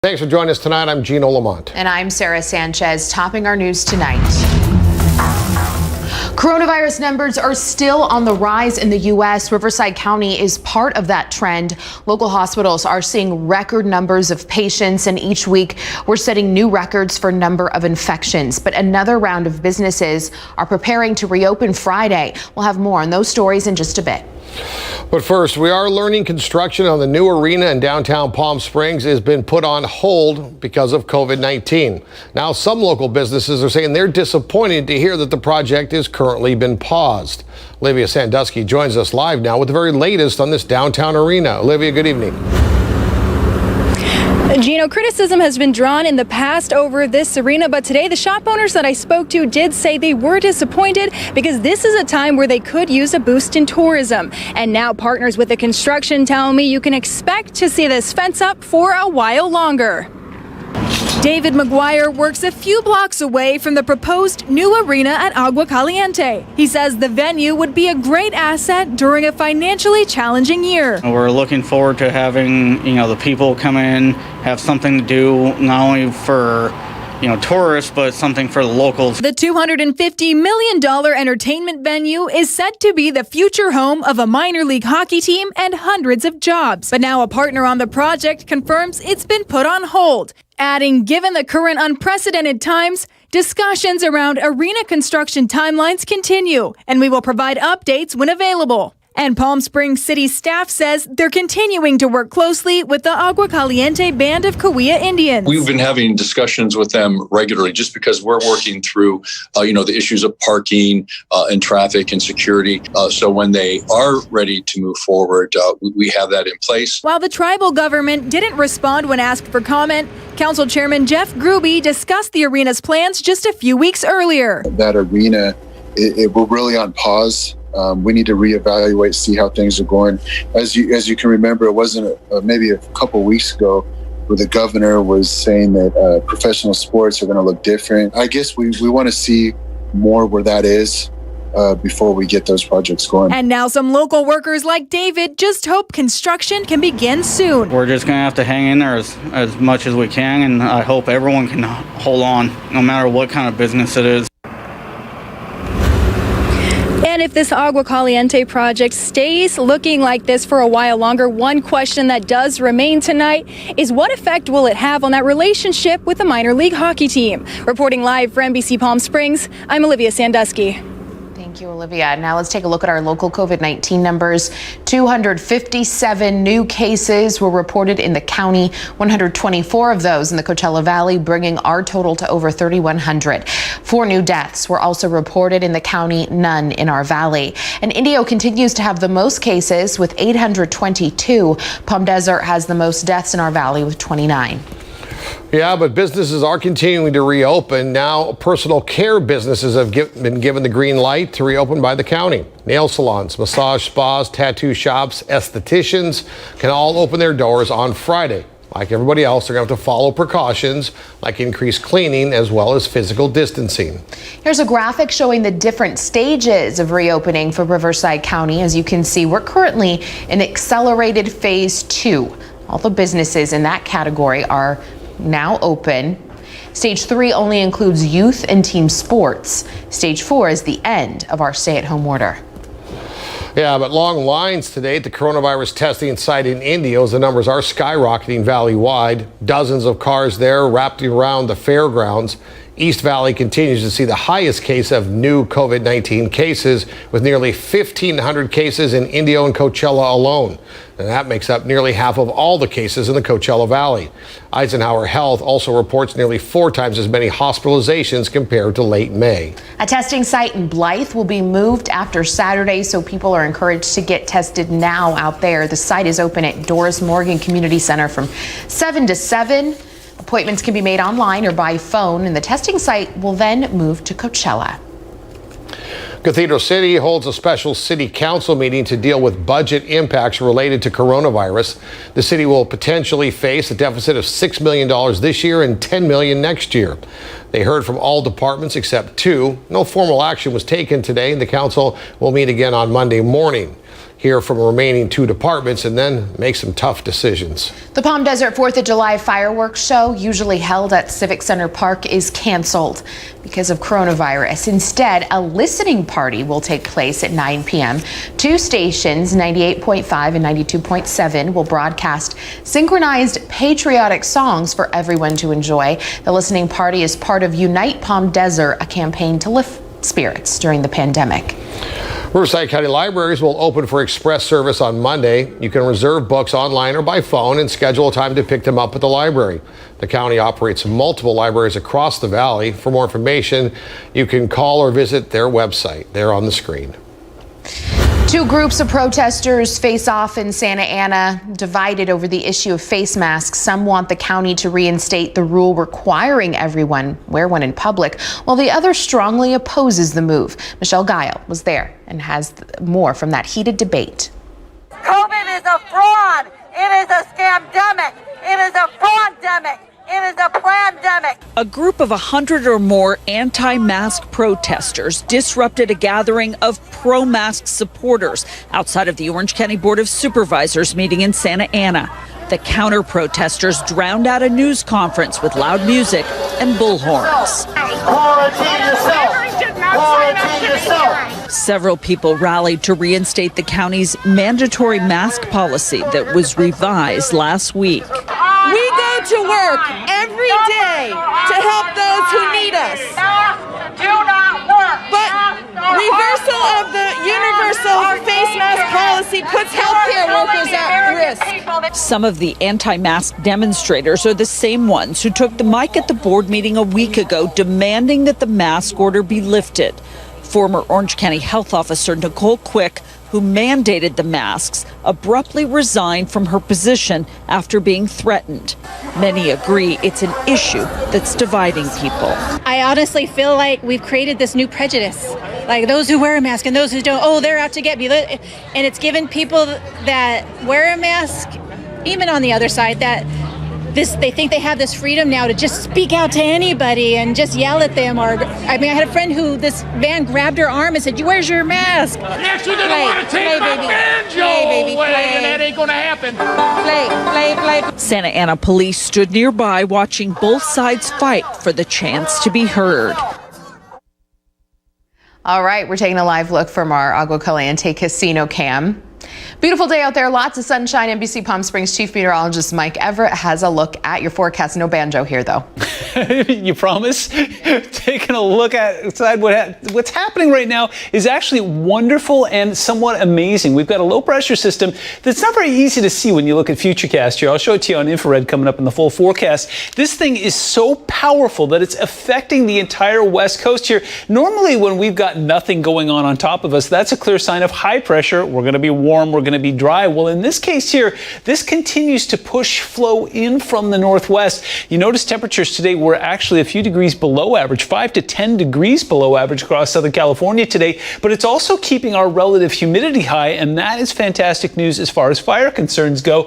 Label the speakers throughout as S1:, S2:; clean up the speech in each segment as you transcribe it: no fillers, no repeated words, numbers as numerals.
S1: Thanks for joining us tonight. I'm Gino Lamont.
S2: And I'm Sarah Sanchez. Topping our news tonight. Coronavirus numbers are still on the rise in the U.S. Riverside County is part of that trend. Local hospitals are seeing record numbers of patients, and each week we're setting new records for number of infections. But another round of businesses are preparing to reopen Friday. We'll have more on those stories in just a bit.
S1: But first, we are learning construction on the new arena in downtown Palm Springs has been put on hold because of COVID-19. Now, some local businesses are saying they're disappointed to hear that the project has currently been paused. Olivia Sandusky joins us live now with the very latest on this downtown arena. Olivia, good evening.
S3: Gino, criticism has been drawn in the past over this arena, but today the shop owners that I spoke to did say they were disappointed because this is a time where they could use a boost in tourism. And now partners with the construction tell me you can expect to see this fence up for a while longer. David McGuire works a few blocks away from the proposed new arena at Agua Caliente. He says the venue would be a great asset during a financially challenging year.
S4: We're looking forward to having, the people come in, have something to do, not only for, tourists, but something for the locals.
S3: The $250 million entertainment venue is set to be the future home of a minor league hockey team and hundreds of jobs. But now a partner on the project confirms it's been put on hold, adding, given the current unprecedented times, discussions around arena construction timelines continue, and we will provide updates when available. And Palm Springs City staff says they're continuing to work closely with the Agua Caliente Band of Cahuilla Indians.
S5: We've been having discussions with them regularly just because we're working through, the issues of parking and traffic and security. So when they are ready to move forward, we have that in place.
S3: While the tribal government didn't respond when asked for comment, Council Chairman Jeff Gruby discussed the arena's plans just a few weeks earlier.
S6: That arena, we're really on pause. We need to reevaluate, see how things are going. As you can remember, it wasn't maybe a couple weeks ago where the governor was saying that professional sports are going to look different. I guess we want to see more where that is before we get those projects going.
S3: And now some local workers like David just hope construction can begin soon.
S4: We're just going to have to hang in there as much as we can, and I hope everyone can hold on, no matter what kind of business it is.
S3: And if this Agua Caliente project stays looking like this for a while longer, one question that does remain tonight is what effect will it have on that relationship with the minor league hockey team? Reporting live for NBC Palm Springs, I'm Olivia Sandusky.
S2: Thank you, Olivia. Now let's take a look at our local COVID-19 numbers. 257 new cases were reported in the county, 124 of those in the Coachella Valley, bringing our total to over 3,100. 4 new deaths were also reported in the county, none in our valley. And Indio continues to have the most cases with 822. Palm Desert has the most deaths in our valley with 29.
S1: Yeah, but businesses are continuing to reopen. Now, personal care businesses have been given the green light to reopen by the county. Nail salons, massage spas, tattoo shops, estheticians can all open their doors on Friday. Like everybody else, they're going to have to follow precautions like increased cleaning as well as physical distancing.
S2: Here's a graphic showing the different stages of reopening for Riverside County. As you can see, we're currently in accelerated phase 2. All the businesses in that category are now open. Stage 3 only includes youth and team sports. Stage 4 is the end of our stay-at-home order.
S1: Yeah, but long lines today at the coronavirus testing site in Indio as the numbers are skyrocketing valley-wide. Dozens of cars there wrapped around the fairgrounds. East Valley continues to see the highest case of new COVID-19 cases with nearly 1,500 cases in Indio and Coachella alone. And that makes up nearly half of all the cases in the Coachella Valley. Eisenhower Health also reports nearly 4 times as many hospitalizations compared to late May.
S2: A testing site in Blythe will be moved after Saturday, so people are encouraged to get tested now out there. The site is open at Doris Morgan Community Center from 7 to 7. Appointments can be made online or by phone, and the testing site will then move to Coachella.
S1: Cathedral City holds a special city council meeting to deal with budget impacts related to coronavirus. The city will potentially face a deficit of $6 million this year and $10 million next year. They heard from all departments except 2. No formal action was taken today, and the council will meet again on Monday morning. hear from remaining 2 departments, and then make some tough decisions.
S2: The Palm Desert 4th of July fireworks show, usually held at Civic Center Park, is canceled because of coronavirus. Instead, a listening party will take place at 9 p.m. 2 stations, 98.5 and 92.7, will broadcast synchronized patriotic songs for everyone to enjoy. The listening party is part of Unite Palm Desert, a campaign to lift spirits during the pandemic.
S1: Riverside County Libraries will open for express service on Monday. You can reserve books online or by phone and schedule a time to pick them up at the library. The county operates multiple libraries across the valley. For more information, you can call or visit their website. They're on the screen.
S2: 2 groups of protesters face off in Santa Ana, divided over the issue of face masks. Some want the county to reinstate the rule requiring everyone wear one in public, while the other strongly opposes the move. Michelle Guile was there and has more from that heated debate.
S7: COVID is a fraud. It is a scamdemic. It is a fraud-demic. It is a pandemic.
S8: A group of 100 or more anti-mask protesters disrupted a gathering of pro-mask supporters outside of the Orange County Board of Supervisors meeting in Santa Ana. The counter-protesters drowned out a news conference with loud music and bullhorns.
S7: Quarantine yourself. Quarantine yourself.
S8: Several people rallied to reinstate the county's mandatory mask policy that was revised last week.
S9: We go to work every day to help those who need us.
S7: Do not work.
S9: But reversal of the universal face mask policy puts healthcare workers at risk.
S8: Some of the anti-mask demonstrators are the same ones who took the mic at the board meeting a week ago demanding that the mask order be lifted. Former Orange County Health Officer Nicole Quick, who mandated the masks, abruptly resigned from her position after being threatened. Many agree it's an issue that's dividing people.
S3: I honestly feel like we've created this new prejudice. Like those who wear a mask and those who don't, oh, they're out to get me. And it's given people that wear a mask, even on the other side, that they think they have this freedom now to just speak out to anybody and just yell at them. Or, I mean, I had a friend who this man grabbed her arm and said, "Where's your mask?"
S10: Next you're gonna want to take my banjo away, and that ain't gonna happen.
S3: Play.
S8: Santa Ana police stood nearby watching both sides fight for the chance to be heard.
S2: All right, we're taking a live look from our Agua Caliente casino cam. Beautiful day out there, lots of sunshine. NBC Palm Springs Chief Meteorologist Mike Everett has a look at your forecast. No banjo here, though.
S11: You promise? Taking a look outside, what's happening right now is actually wonderful and somewhat amazing. We've got a low pressure system that's not very easy to see when you look at Futurecast here. I'll show it to you on infrared coming up in the full forecast. This thing is so powerful that it's affecting the entire west coast here. Normally when we've got nothing going on top of us, that's a clear sign of high pressure. We're going to be warm, we're going to be dry. Well, in this case here, this continues to push flow in from the northwest. You notice temperatures today were actually a few degrees below average, 5 to 10 degrees below average across Southern California today, but it's also keeping our relative humidity high, and that is fantastic news as far as fire concerns go.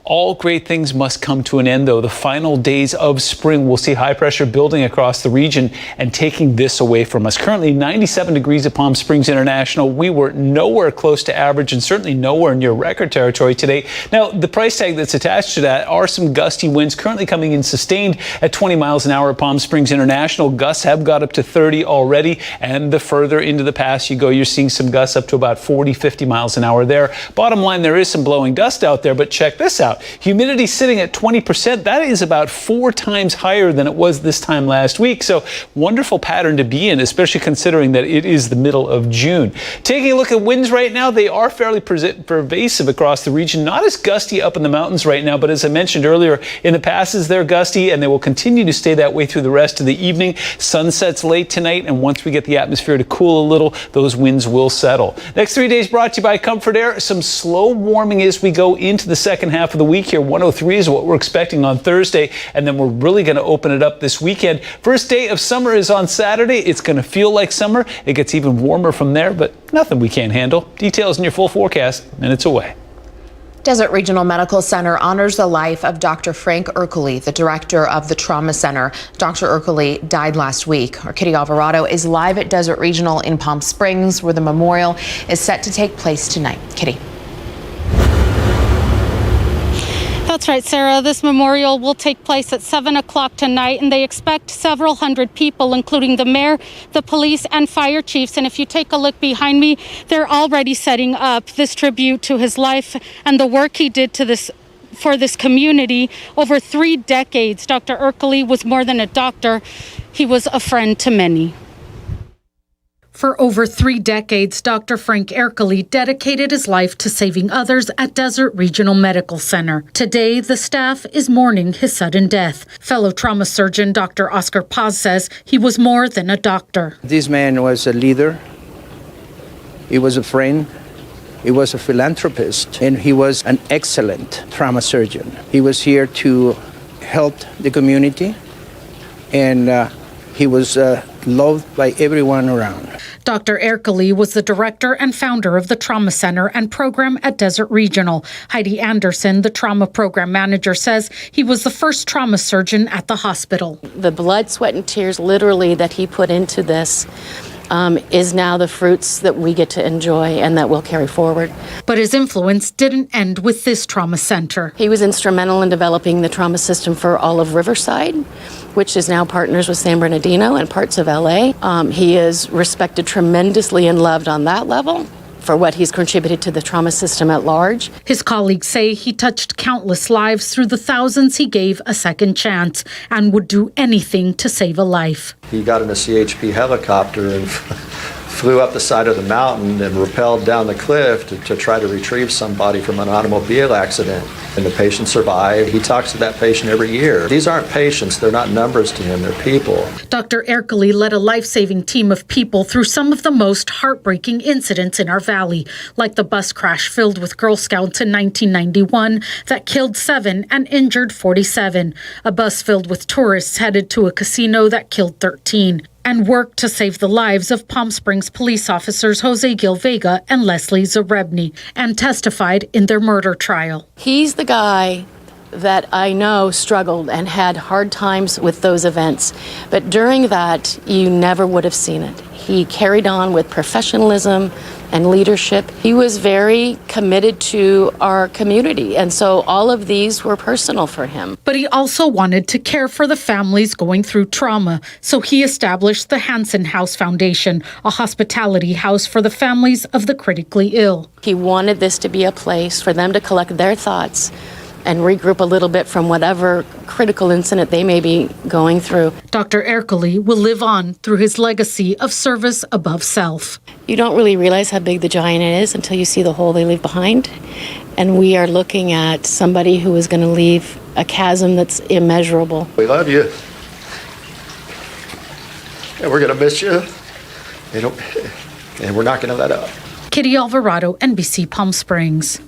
S11: All great things must come to an end, though. The final days of spring will see high pressure building across the region and taking this away from us. Currently 97 degrees at Palm Springs International. We were nowhere close to average and certainly nowhere near record territory today. Now, the price tag that's attached to that are some gusty winds currently coming in sustained at 20 miles an hour at Palm Springs International. Gusts have got up to 30 already, and the further into the pass you go, you're seeing some gusts up to about 40, 50 miles an hour there. Bottom line, there is some blowing dust out there, but check this out. Humidity sitting at 20%. That is about 4 times higher than it was this time last week. So wonderful pattern to be in, especially considering that it is the middle of June. Taking a look at winds right now, they are fairly pervasive across the region. Not as gusty up in the mountains right now, but as I mentioned earlier, in the passes they're gusty and they will continue to stay that way through the rest of the evening. Sun sets late tonight, and once we get the atmosphere to cool a little, those winds will settle. Next 3 days brought to you by Comfort Air. Some slow warming as we go into the second half of the week here. 103 is what we're expecting on Thursday, and then we're really going to open it up this weekend. First day of summer is on Saturday. It's going to feel like summer. It gets even warmer from there, but nothing we can't handle. Details in your full forecast minutes away.
S2: Desert Regional Medical Center honors the life of Dr. Frank Ercole, the director of the trauma center. Dr. Ercole died last week. Our Kitty Alvarado is live at Desert Regional in Palm Springs, where the memorial is set to take place tonight. Kitty.
S12: That's right, Sarah. This memorial will take place at 7 o'clock tonight, and they expect several hundred people, including the mayor, the police, and fire chiefs. And if you take a look behind me, they're already setting up this tribute to his life and the work he did for this community. Over 3 decades, Dr. Ercole was more than a doctor. He was a friend to many.
S13: For over 3 decades, Dr. Frank Ercole dedicated his life to saving others at Desert Regional Medical Center. Today, the staff is mourning his sudden death. Fellow trauma surgeon Dr. Oscar Paz says he was more than a doctor.
S14: This man was a leader, he was a friend, he was a philanthropist, and he was an excellent trauma surgeon. He was here to help the community, and he was loved by everyone around.
S13: Dr. Ercole was the director and founder of the Trauma Center and program at Desert Regional. Heidi Anderson, the trauma program manager, says he was the first trauma surgeon at the hospital.
S15: The blood, sweat, and tears literally that he put into this is now the fruits that we get to enjoy and that we'll carry forward.
S13: But his influence didn't end with this trauma center.
S15: He was instrumental in developing the trauma system for all of Riverside, which is now partners with San Bernardino and parts of LA. He is respected tremendously and loved on that level for what he's contributed to the trauma system at large.
S13: His colleagues say he touched countless lives through the thousands he gave a second chance and would do anything to save a life.
S16: He got in a CHP helicopter and flew up the side of the mountain and rappelled down the cliff to try to retrieve somebody from an automobile accident. And the patient survived. He talks to that patient every year. These aren't patients. They're not numbers to him. They're people.
S13: Dr. Ercole led a life-saving team of people through some of the most heartbreaking incidents in our valley, like the bus crash filled with Girl Scouts in 1991 that killed 7 and injured 47, a bus filled with tourists headed to a casino that killed 13, and worked to save the lives of Palm Springs police officers Jose Gil Vega and Leslie Zarebny, and testified in their murder trial.
S15: He's the guy that I know struggled and had hard times with those events, but during that, you never would have seen it. He carried on with professionalism and leadership. He was very committed to our community, and so all of these were personal for him.
S13: But he also wanted to care for the families going through trauma, so he established the Hansen House Foundation, a hospitality house for the families of the critically ill.
S15: He wanted this to be a place for them to collect their thoughts and regroup a little bit from whatever critical incident they may be going through.
S13: Dr. Ercole will live on through his legacy of service above self.
S15: You don't really realize how big the giant is until you see the hole they leave behind. And we are looking at somebody who is going to leave a chasm that's immeasurable.
S16: We love you. And we're going to miss you. And we're not going to let up.
S13: Kitty Alvarado, NBC Palm Springs.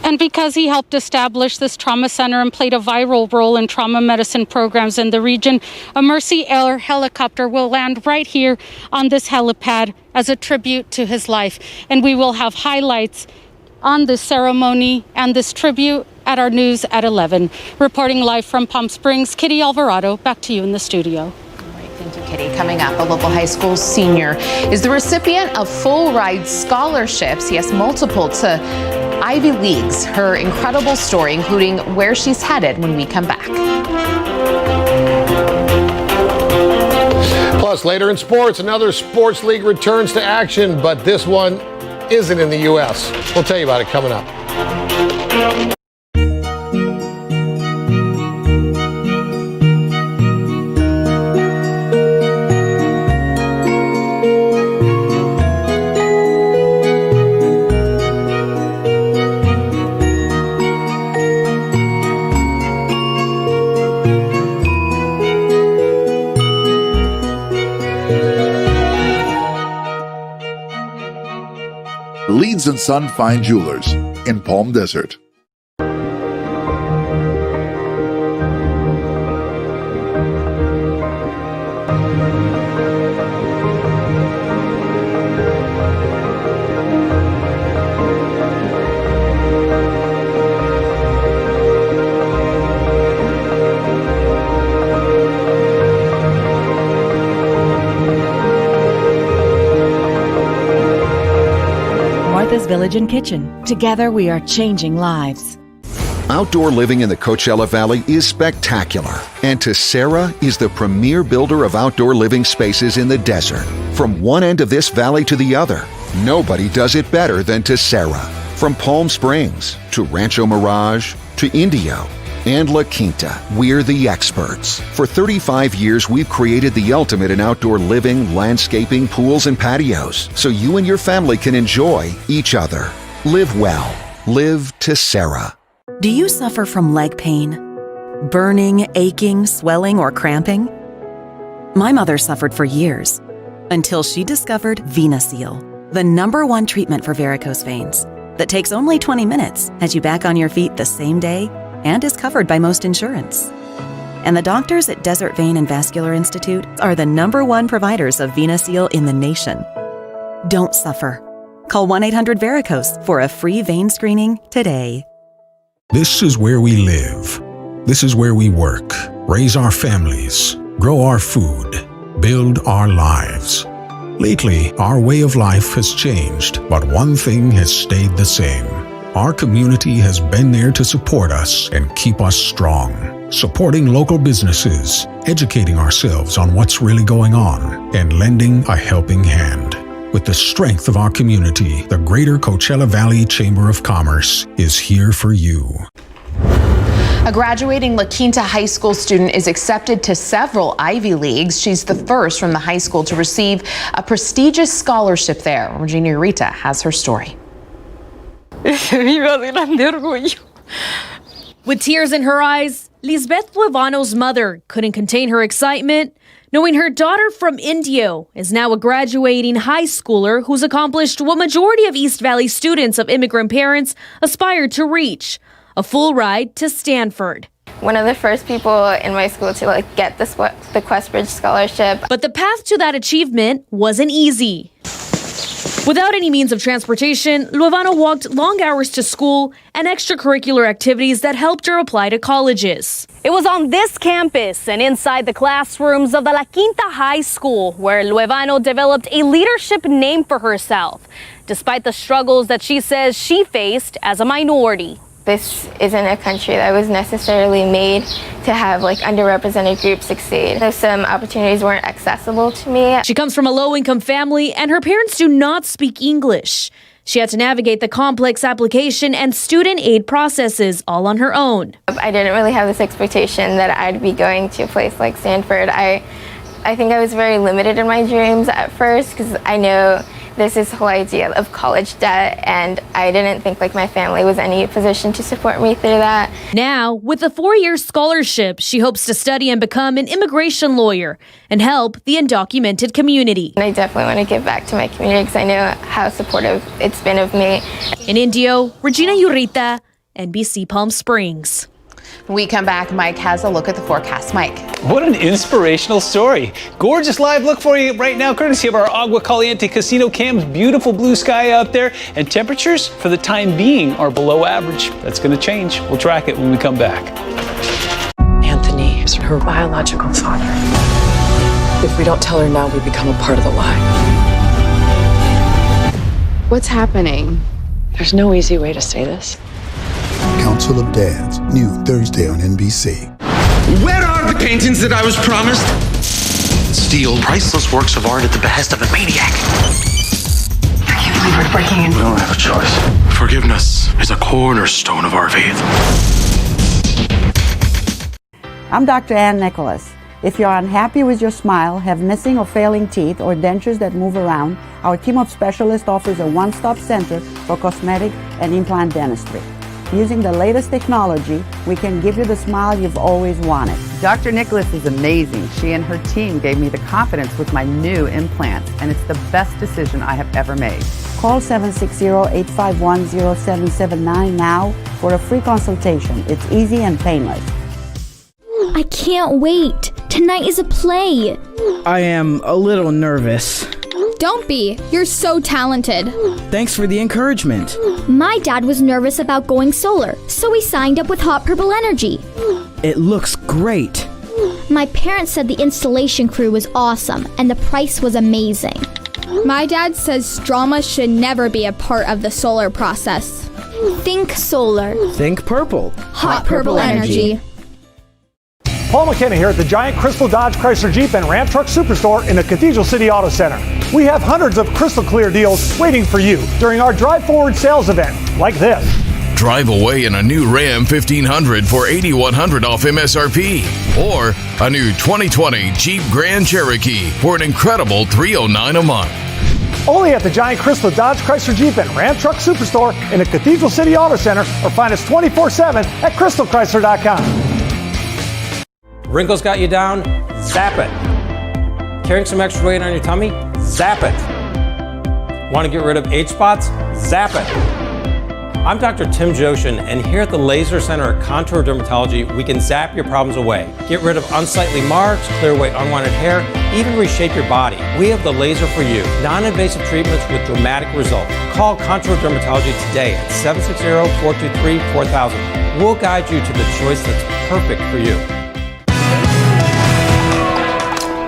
S12: And because he helped establish this trauma center and played a vital role in trauma medicine programs in the region, a Mercy Air helicopter will land right here on this helipad as a tribute to his life. And we will have highlights on this ceremony and this tribute at our news at 11. Reporting live from Palm Springs, Kitty Alvarado, back to you in the studio.
S2: Thank you, Kitty. Coming up, a local high school senior is the recipient of full ride scholarships. Yes, multiple to Ivy Leagues. Her incredible story, including where she's headed when we come back.
S1: Plus, later in sports, another sports league returns to action, but this one isn't in the U.S. We'll tell you about it coming up.
S17: Leeds & Son Fine Jewelers in Palm Desert.
S18: Village and Kitchen. Together we are changing lives.
S19: Outdoor living in the Coachella Valley is spectacular, and Tessera is the premier builder of outdoor living spaces in the desert. From one end of this valley to the other, nobody does it better than Tessera. From Palm Springs to Rancho Mirage to Indio and La Quinta, we're the experts. For 35 years, we've created the ultimate in outdoor living, landscaping, pools, and patios, so you and your family can enjoy each other. Live well. Live Tessera.
S18: Do you suffer from leg pain? Burning, aching, swelling, or cramping? My mother suffered for years until she discovered VenaSeal, the #1 treatment for varicose veins that takes only 20 minutes, has you back on your feet the same day, and is covered by most insurance. And the doctors at Desert Vein and Vascular Institute are the #1 providers of VenaSeal in the nation. Don't suffer. Call 1-800-VARICOSE for a free vein screening today.
S20: This is where we live. This is where we work, raise our families, grow our food, build our lives. Lately, our way of life has changed, but one thing has stayed the same. Our community has been there to support us and keep us strong, supporting local businesses, educating ourselves on what's really going on, and lending a helping hand. With the strength of our community, the Greater Coachella Valley Chamber of Commerce is here for you.
S2: A graduating La Quinta High School student is accepted to several Ivy Leagues. She's the first from the high school to receive a prestigious scholarship there. Regina Urita has her story.
S21: With tears in her eyes, Lisbeth Luevano's mother couldn't contain her excitement, knowing her daughter from Indio is now a graduating high schooler who's accomplished what majority of East Valley students of immigrant parents aspire to reach, a full ride to Stanford.
S22: One of the first people in my school to get the Questbridge scholarship.
S21: But the path to that achievement wasn't easy. Without any means of transportation, Luevano walked long hours to school and extracurricular activities that helped her apply to colleges. It was on this campus and inside the classrooms of the La Quinta High School where Luevano developed a leadership name for herself, despite the struggles that she says she faced as a minority.
S22: This isn't a country that was necessarily made to have underrepresented groups succeed. So some opportunities weren't accessible to me.
S21: She comes from a low-income family and her parents do not speak English. She had to navigate the complex application and student aid processes all on her own.
S22: I didn't really have this expectation that I'd be going to a place like Stanford. I think I was very limited in my dreams at first because I know there's this whole idea of college debt, and I didn't think my family was in any position to support me through that.
S21: Now, with a 4-year scholarship, she hopes to study and become an immigration lawyer and help the undocumented community.
S22: And I definitely want to give back to my community because I know how supportive it's been of me.
S21: In Indio, Regina Urita, NBC Palm Springs.
S2: When we come back, Mike has a look at the forecast. Mike.
S11: What an inspirational story. Gorgeous live look for you right now, courtesy of our Agua Caliente casino cams. Beautiful blue sky out there, and temperatures for the time being are below average. That's going to change. We'll track it when we come back.
S23: Anthony is her biological father. If we don't tell her now, we become a part of the lie.
S24: What's happening?
S23: There's no easy way to say this.
S25: Council of Dads, new Thursday on NBC.
S26: Where are the paintings that I was promised? Steal priceless works of art at the behest of a maniac.
S23: I can't believe we're breaking in.
S26: We don't have a choice. Forgiveness is a cornerstone of our faith.
S27: I'm Dr. Ann Nicholas. If you're unhappy with your smile, have missing or failing teeth, or dentures that move around, our team of specialists offers a one-stop center for cosmetic and implant dentistry. Using the latest technology, we can give you the smile you've always wanted.
S28: Dr. Nicholas is amazing. She and her team gave me the confidence with my new implants, and it's the best decision I have ever made.
S27: Call 760-851-0779 now for a free consultation. It's easy and painless.
S29: I can't wait. Tonight is a play.
S30: I am a little nervous.
S29: Don't be. You're so talented.
S30: Thanks for the encouragement.
S29: My dad was nervous about going solar, so he signed up with Hot Purple Energy.
S30: It looks great.
S29: My parents said the installation crew was awesome and the price was amazing.
S3: My dad says drama should never be a part of the solar process.
S29: Think solar.
S30: Think purple.
S3: Hot purple energy.
S4: Paul McKenna here at the giant Crystal Dodge Chrysler Jeep and Ram Truck Superstore in the Cathedral City Auto Center. We have hundreds of crystal clear deals waiting for you during our Drive Forward sales event, like this.
S5: Drive away in a new Ram 1500 for $8,100 off MSRP. Or a new 2020 Jeep Grand Cherokee for an incredible $309 a month.
S4: Only at the giant Crystal Dodge Chrysler Jeep and Ram Truck Superstore in the Cathedral City Auto Center, or find us 24/7 at crystalchrysler.com.
S6: Wrinkles got you down? Zap it. Carrying some extra weight on your tummy? Zap it. Want to get rid of age spots? Zap it. I'm Dr. Tim Joshin, and here at the Laser Center at Contour Dermatology, we can zap your problems away. Get rid of unsightly marks, clear away unwanted hair, even reshape your body. We have the laser for you. Non-invasive treatments with dramatic results. Call Contour Dermatology today at 760-423-4000. We'll guide you to the choice that's perfect for you.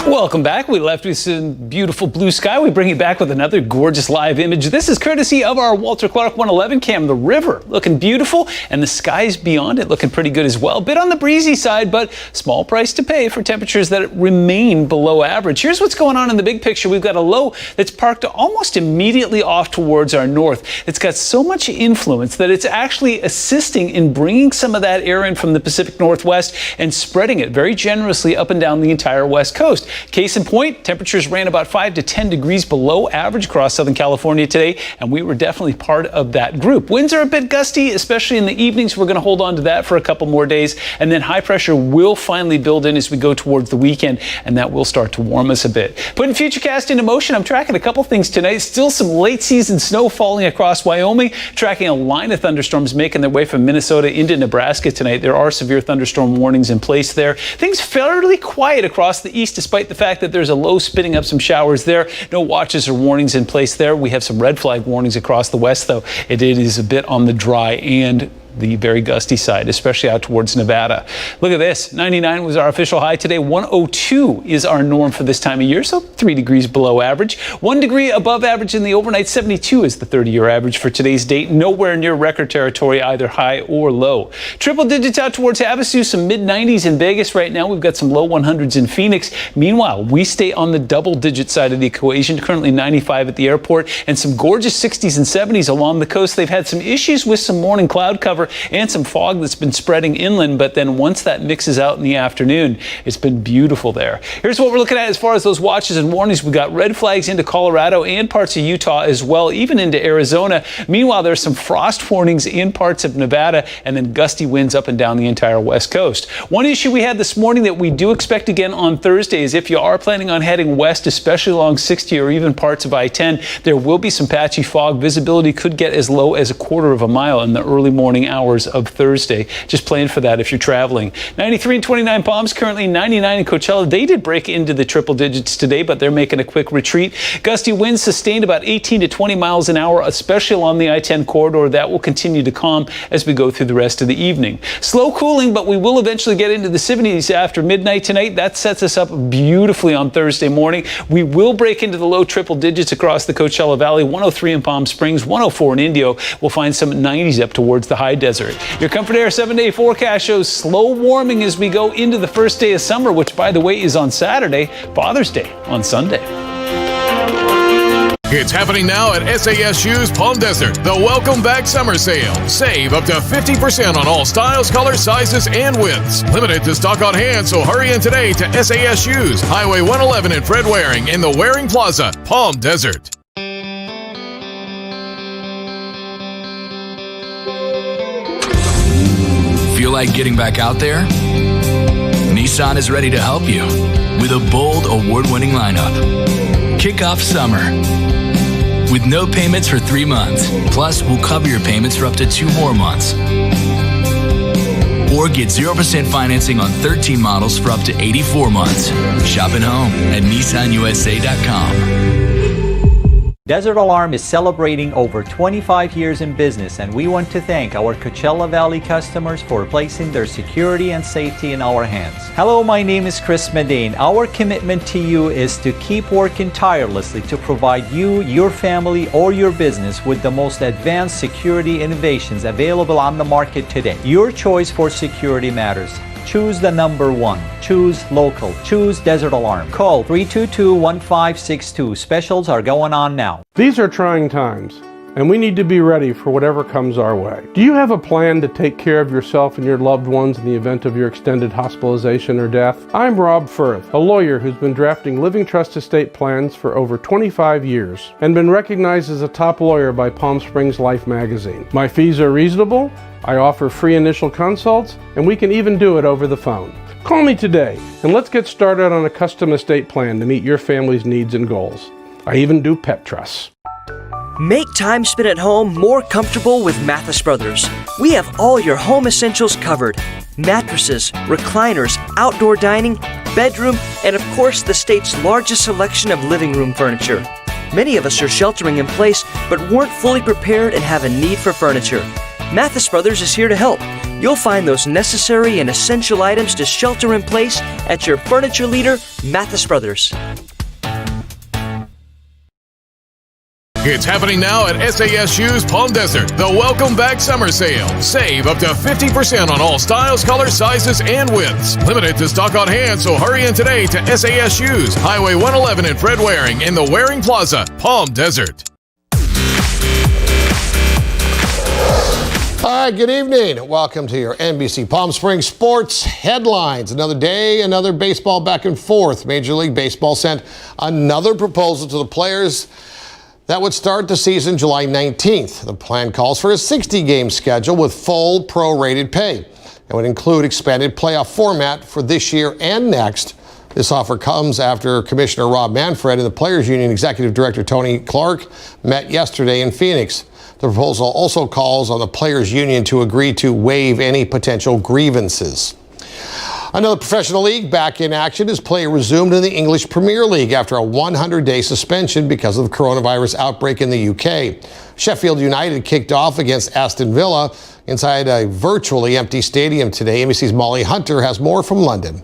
S11: Welcome back. We left with some beautiful blue sky. We bring you back with another gorgeous live image. This is courtesy of our Walter Clark 111 cam. The river looking beautiful, and the skies beyond it looking pretty good as well. Bit on the breezy side, but small price to pay for temperatures that remain below average. Here's what's going on in the big picture. We've got a low that's parked almost immediately off towards our north. It's got so much influence that it's actually assisting in bringing some of that air in from the Pacific Northwest and spreading it very generously up and down the entire West Coast. Case in point, temperatures ran about 5 to 10 degrees below average across Southern California today, and we were definitely part of that group. Winds are a bit gusty, especially in the evenings. We're going to hold on to that for a couple more days, and then high pressure will finally build in as we go towards the weekend, and that will start to warm us a bit. Putting Futurecast into motion, I'm tracking a couple things tonight. Still some late season snow falling across Wyoming, tracking a line of thunderstorms making their way from Minnesota into Nebraska tonight. There are severe thunderstorm warnings in place there. Things fairly quiet across the east, despite the fact that there's a low spitting up some showers there. No watches or warnings in place there. We have some red flag warnings across the west, though. It is a bit on the dry and the very gusty side, especially out towards Nevada. Look at this. 99 was our official high today. 102 is our norm for this time of year, so 3 degrees below average. 1 degree above average in the overnight. 72 is the 30-year average for today's date. Nowhere near record territory, either high or low. Triple digits out towards Havasu, some mid-90s in Vegas right now. We've got some low 100s in Phoenix. Meanwhile, we stay on the double-digit side of the equation, currently 95 at the airport, and some gorgeous 60s and 70s along the coast. They've had some issues with some morning cloud cover and some fog that's been spreading inland, but then once that mixes out in the afternoon, it's been beautiful there. Here's what we're looking at as far as those watches and warnings. We got red flags into Colorado and parts of Utah as well, even into Arizona. Meanwhile, there's some frost warnings in parts of Nevada, and then gusty winds up and down the entire West Coast. One issue we had this morning that we do expect again on Thursday is if you are planning on heading west, especially along 60 or even parts of I-10, there will be some patchy fog. Visibility could get as low as a quarter of a mile in the early morning hours of Thursday. Just plan for that if you're traveling. 93 and 29 Palms, currently 99 in Coachella. They did break into the triple digits today, but they're making a quick retreat. Gusty winds sustained about 18 to 20 miles an hour, especially along the I-10 corridor. That will continue to calm as we go through the rest of the evening. Slow cooling, but we will eventually get into the 70s after midnight tonight. That sets us up beautifully on Thursday morning. We will break into the low triple digits across the Coachella Valley. 103 in Palm Springs, 104 in Indio. We'll find some 90s up towards the high desert. Your Comfort Air 7-day forecast shows slow warming as we go into the first day of summer, which, by the way, is on Saturday, Father's Day on Sunday.
S5: It's happening now at SAS Shoes Palm Desert, the Welcome Back Summer Sale. Save up to 50% on all styles, colors, sizes, and widths. Limited to stock on hand, so hurry in today to SAS Shoes, Highway 111 in Fred Waring in the Waring Plaza, Palm Desert.
S7: Feel like getting back out there? Nissan is ready to help you with a bold, award-winning lineup. Kick off summer with no payments for 3 months. Plus, we'll cover your payments for up to 2 more months. Or get 0% financing on 13 models for up to 84 months. Shop at home at nissanusa.com.
S1: Desert Alarm is celebrating over 25 years in business, and we want to thank our Coachella Valley customers for placing their security and safety in our hands. Hello, my name is Chris Medane. Our commitment to you is to keep working tirelessly to provide you, your family, or your business with the most advanced security innovations available on the market today. Your choice for security matters. Choose the number one. Choose local. Choose Desert Alarm. Call 322-1562. Specials are going on now.
S8: These are trying times, and we need to be ready for whatever comes our way. Do you have a plan to take care of yourself and your loved ones in the event of your extended hospitalization or death? I'm Rob Firth, a lawyer who's been drafting living trust estate plans for over 25 years and been recognized as a top lawyer by Palm Springs Life magazine. My fees are reasonable. I offer free initial consults, and we can even do it over the phone. Call me today, and let's get started on a custom estate plan to meet your family's needs and goals. I even do pet trusts.
S9: Make time spent at home more comfortable with Mathis Brothers. We have all your home essentials covered. Mattresses, recliners, outdoor dining, bedroom, and of course the state's largest selection of living room furniture. Many of us are sheltering in place but weren't fully prepared and have a need for furniture. Mathis Brothers is here to help. You'll find those necessary and essential items to shelter in place at your furniture leader, Mathis Brothers.
S5: It's happening now at SASU's Palm Desert, the Welcome Back Summer Sale. Save up to 50% on all styles, colors, sizes, and widths. Limited to stock on hand, so hurry in today to SASU's, Highway 111 in Fred Waring in the Waring Plaza, Palm Desert.
S10: All right, good evening. Welcome to your NBC Palm Springs Sports Headlines. Another day, another baseball back and forth. Major League Baseball sent another proposal to the players that would start the season July 19th. The plan calls for a 60-game schedule with full prorated pay. It would include expanded playoff format for this year and next. This offer comes after Commissioner Rob Manfred and the Players Union Executive Director Tony Clark met yesterday in Phoenix. The proposal also calls on the Players Union to agree to waive any potential grievances. Another professional league back in action as play resumed in the English Premier League after a 100-day suspension because of the coronavirus outbreak in the UK. Sheffield United kicked off against Aston Villa inside a virtually empty stadium today. NBC's Molly Hunter has more from London.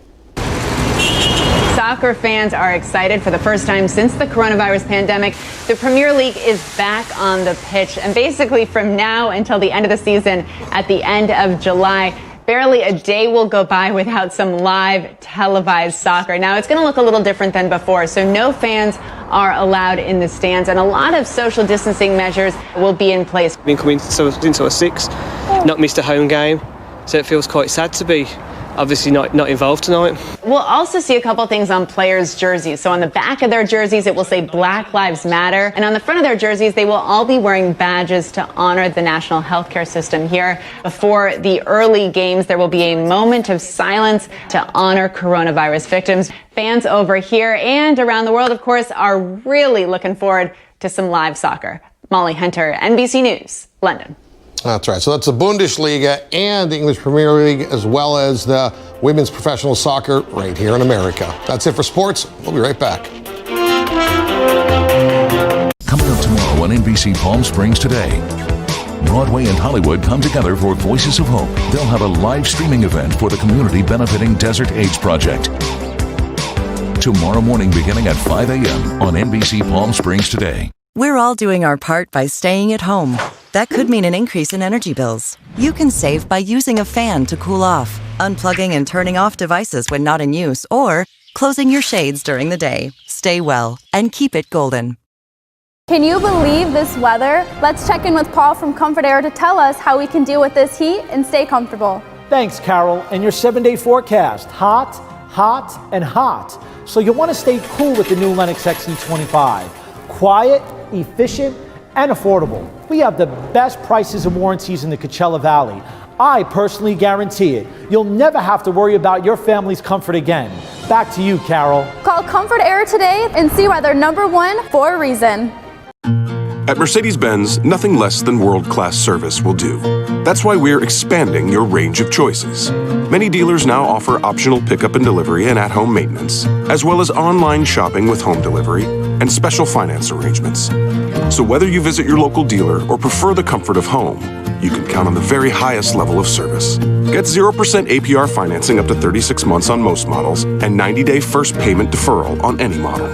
S12: Soccer fans are excited. For the first time since the coronavirus pandemic, the Premier League is back on the pitch. And basically from now until the end of the season at the end of July, barely a day will go by without some live televised soccer. Now, it's going to look a little different than before, so no fans are allowed in the stands, and a lot of social distancing measures will be in place.
S13: Been coming since I was 6, not missed a home game, so it feels quite sad to be obviously not involved tonight.
S12: We'll also see a couple things on players' jerseys. So on the back of their jerseys, it will say Black Lives Matter. And on the front of their jerseys, they will all be wearing badges to honor the national healthcare system here. Before the early games, there will be a moment of silence to honor coronavirus victims. Fans over here and around the world, of course, are really looking forward to some live soccer. Molly Hunter, NBC News, London.
S10: That's right. So that's the Bundesliga and the English Premier League, as well as the women's professional soccer right here in America. That's it for sports. We'll be right back.
S14: Coming up tomorrow on NBC Palm Springs Today. Broadway and Hollywood come together for Voices of Hope. They'll have a live streaming event for the community benefiting Desert AIDS Project. Tomorrow morning beginning at 5 a.m. on NBC Palm Springs Today.
S15: We're all doing our part by staying at home. That could mean an increase in energy bills. You can save by using a fan to cool off, unplugging and turning off devices when not in use, or closing your shades during the day. Stay well and keep it golden.
S3: Can you believe this weather? Let's check in with Paul from Comfort Air to tell us how we can deal with this heat and stay comfortable.
S16: Thanks, Carol. And your 7-day forecast. Hot, hot, and hot. So you'll want to stay cool with the new Lennox XC25. Quiet, efficient, and affordable. We have the best prices and warranties in the Coachella Valley. I personally guarantee it. You'll never have to worry about your family's comfort again. Back to you, Carol.
S3: Call Comfort Air today and see why they're #1 for a reason.
S17: At Mercedes-Benz, nothing less than world-class service will do. That's why we're expanding your range of choices. Many dealers now offer optional pickup and delivery and at-home maintenance, as well as online shopping with home delivery, and special finance arrangements. So whether you visit your local dealer or prefer the comfort of home, you can count on the very highest level of service. Get 0% APR financing up to 36 months on most models and 90-day first payment deferral on any model.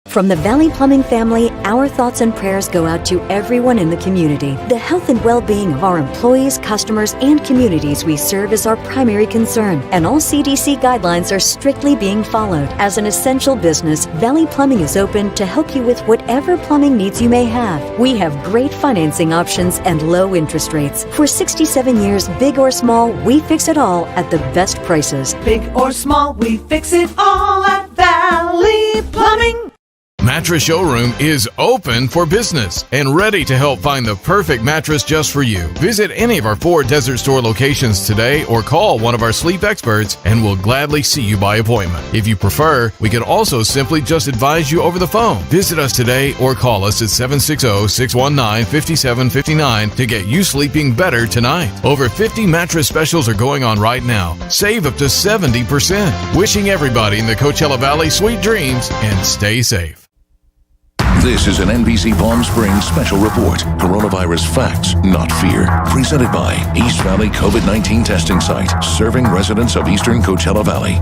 S2: From the Valley Plumbing family, our thoughts and prayers go out to everyone in the community. The health and well-being of our employees, customers, and communities we serve is our primary concern, and all CDC guidelines are strictly being followed. As an essential business, Valley Plumbing is open to help you with whatever plumbing needs you may have. We have great financing options and low interest rates. For 67 years, big or small, we fix it all at the best prices.
S18: Big or small, we fix it all at Valley Plumbing.
S5: Mattress Showroom is open for business and ready to help find the perfect mattress just for you. Visit any of our 4 Desert Store locations today or call one of our sleep experts and we'll gladly see you by appointment. If you prefer, we can also simply just advise you over the phone. Visit us today or call us at 760-619-5759 to get you sleeping better tonight. Over 50 mattress specials are going on right now. Save up to 70%. Wishing everybody in the Coachella Valley sweet dreams and stay safe.
S14: This is an NBC Palm Springs special report. Coronavirus facts, not fear. Presented by East Valley COVID-19 testing site, serving residents of Eastern Coachella Valley.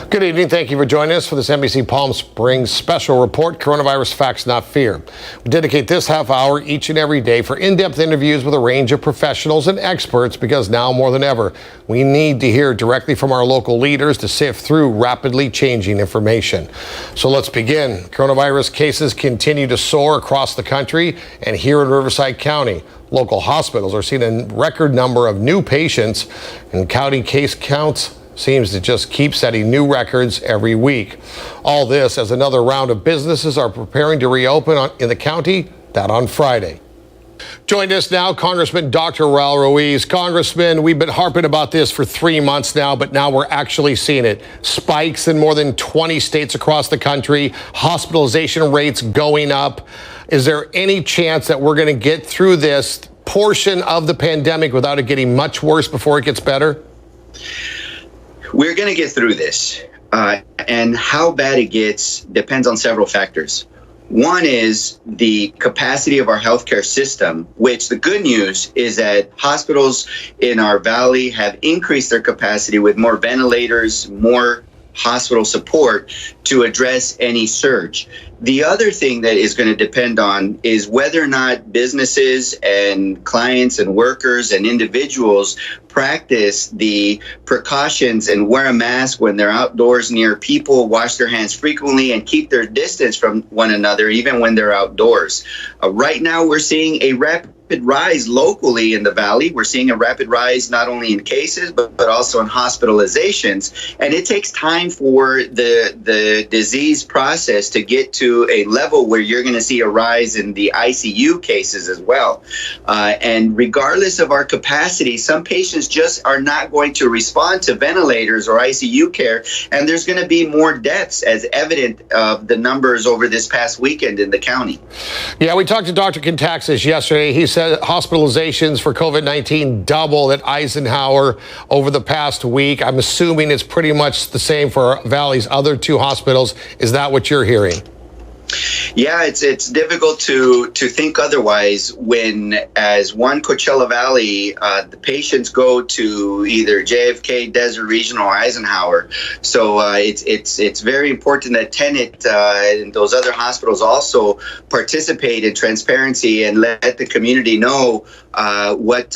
S10: Good evening. Thank you for joining us for this NBC Palm Springs special report, Coronavirus Facts, Not Fear. We dedicate this half hour each and every day for in-depth interviews with a range of professionals and experts because now more than ever, we need to hear directly from our local leaders to sift through rapidly changing information. So let's begin. Coronavirus cases continue to soar across the country and here in Riverside County. Local hospitals are seeing a record number of new patients and county case counts seems to just keep setting new records every week. All this as another round of businesses are preparing to reopen in the county, that on Friday. Joined us now, Congressman Dr. Raul Ruiz. Congressman, we've been harping about this for 3 months now, but now we're actually seeing it. Spikes in more than 20 states across the country, hospitalization rates going up. Is there any chance that we're going to get through this portion of the pandemic without it getting much worse before it gets better?
S19: We're going to get through this, and how bad it gets depends on several factors. One is the capacity of our healthcare system, which the good news is that hospitals in our valley have increased their capacity with more ventilators, more hospital support to address any surge. The other thing that is going to depend on is whether or not businesses and clients and workers and individuals practice the precautions and wear a mask when they're outdoors near people, wash their hands frequently, and keep their distance from one another, even when they're outdoors. Right now, we're seeing a rapid rise locally in the valley. We're seeing a rapid rise not only in cases, but also in hospitalizations. And it takes time for the disease process to get to a level where you're going to see a rise in the ICU cases as well. And regardless of our capacity, some patients just are not going to respond to ventilators or ICU care. And there's going to be more deaths as evident of the numbers over this past weekend in the county.
S10: Yeah, we talked to Dr. Contaxis yesterday. He said hospitalizations for COVID-19 doubled at Eisenhower over the past week. I'm assuming it's pretty much the same for our Valley's other 2 hospitals. Is that what you're hearing?
S19: Yeah, it's difficult to think otherwise when, as one Coachella Valley, the patients go to either JFK, Desert Regional, or Eisenhower. So it's very important that Tenet and those other hospitals also participate in transparency and let the community know what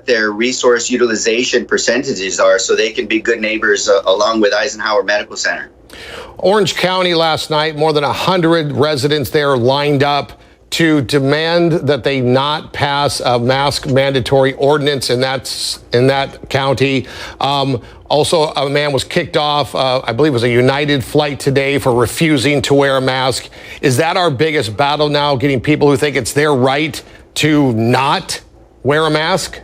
S19: their resource utilization percentages are, so they can be good neighbors along with Eisenhower Medical Center.
S10: Orange County last night, more than 100 residents there lined up to demand that they not pass a mask mandatory ordinance in that county. Also, a man was kicked off, I believe it was a United flight today, for refusing to wear a mask. Is that our biggest battle now, getting people who think it's their right to not wear a mask?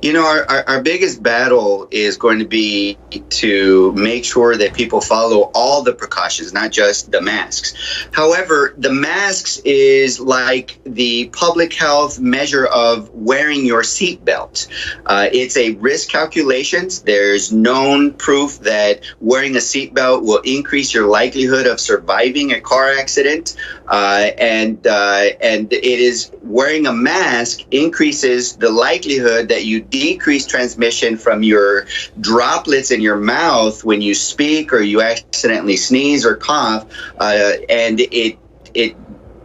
S19: You know, our biggest battle is going to be to make sure that people follow all the precautions, not just the masks. However, the masks is like the public health measure of wearing your seatbelt. It's a risk calculations. There's known proof that wearing a seatbelt will increase your likelihood of surviving a car accident. And it is wearing a mask increases the likelihood that you decrease transmission from your droplets in your mouth when you speak or you accidentally sneeze or cough, and it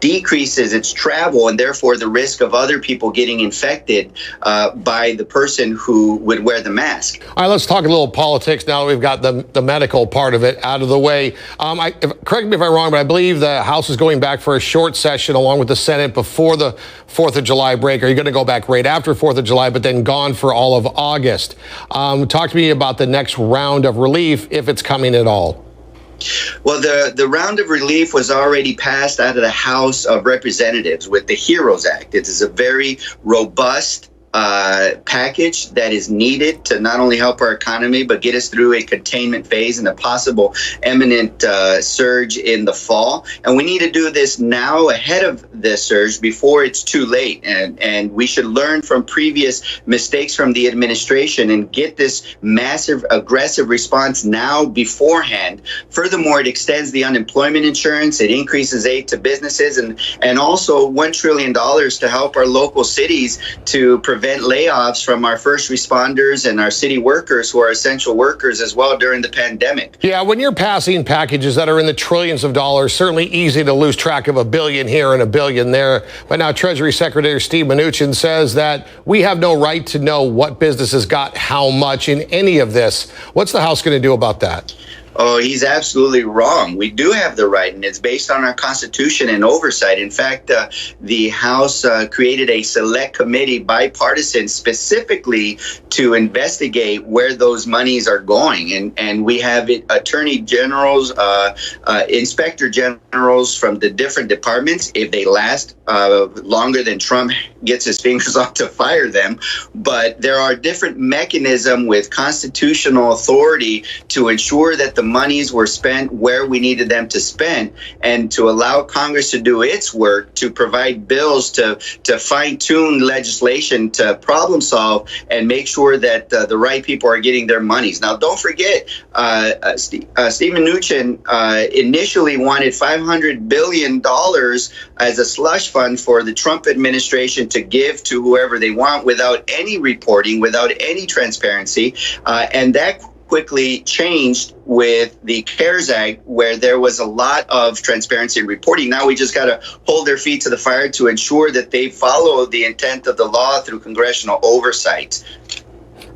S19: decreases its travel and therefore the risk of other people getting infected by the person who would wear the mask.
S10: All right, let's talk a little politics now that we've got the medical part of it out of the way. Correct me if I'm wrong, but I believe the House is going back for a short session along with the Senate before the 4th of July break. Are you going to go back right after 4th of July, but then gone for all of August? Talk to me about the next round of relief, if it's coming at all.
S19: Well, the round of relief was already passed out of the House of Representatives with the HEROES Act. It is a very robust package that is needed to not only help our economy, but get us through a containment phase and a possible imminent surge in the fall. And we need to do this now ahead of the surge before it's too late. And we should learn from previous mistakes from the administration and get this massive, aggressive response now beforehand. Furthermore, it extends the unemployment insurance. It increases aid to businesses and also $1 trillion to help our local cities to prevent layoffs from our first responders and our city workers who are essential workers as well during the pandemic.
S10: Yeah, when you're passing packages that are in the trillions of dollars, certainly easy to lose track of $1 billion here and $1 billion there. But now Treasury Secretary Steve Mnuchin says that we have no right to know what businesses got how much in any of this. What's the House going to do about that?
S19: Oh, he's absolutely wrong. We do have the right, and it's based on our Constitution and oversight. In fact, the House created a select committee, bipartisan, specifically to investigate where those monies are going. And we have attorney generals, inspector generals from the different departments, if they last longer than Trump gets his fingers off to fire them. But there are different mechanisms with constitutional authority to ensure that the monies were spent where we needed them to spend, and to allow Congress to do its work, to provide bills, to fine-tune legislation, to problem solve and make sure that the right people are getting their monies. Now, don't forget, Steve Mnuchin initially wanted $500 billion as a slush fund for the Trump administration to give to whoever they want without any reporting, without any transparency, and that quickly changed with the CARES Act, where there was a lot of transparency and reporting. Now we just got to hold their feet to the fire to ensure that they follow the intent of the law through congressional oversight.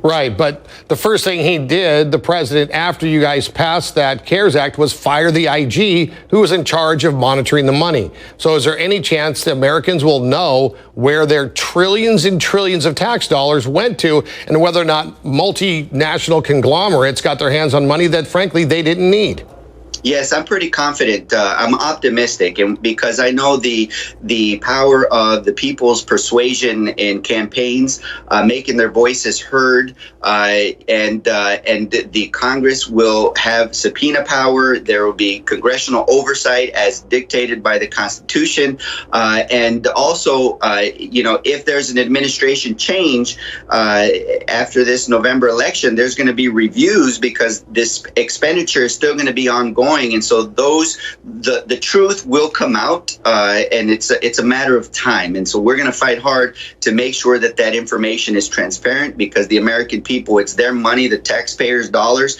S10: Right, but the first thing he did, the president, after you guys passed that CARES Act, was fire the IG who was in charge of monitoring the money. So is there any chance that Americans will know where their trillions and trillions of tax dollars went to, and whether or not multinational conglomerates got their hands on money that, frankly, they didn't need?
S19: Yes, I'm pretty confident. I'm optimistic, and because I know the power of the people's persuasion in campaigns, making their voices heard, and the Congress will have subpoena power. There will be congressional oversight as dictated by the Constitution, and also, if there's an administration change after this November election, there's going to be reviews because this expenditure is still going to be ongoing. And so the truth will come out, and it's a matter of time. And so we're going to fight hard to make sure that that information is transparent, because the American people, it's their money, the taxpayers' dollars,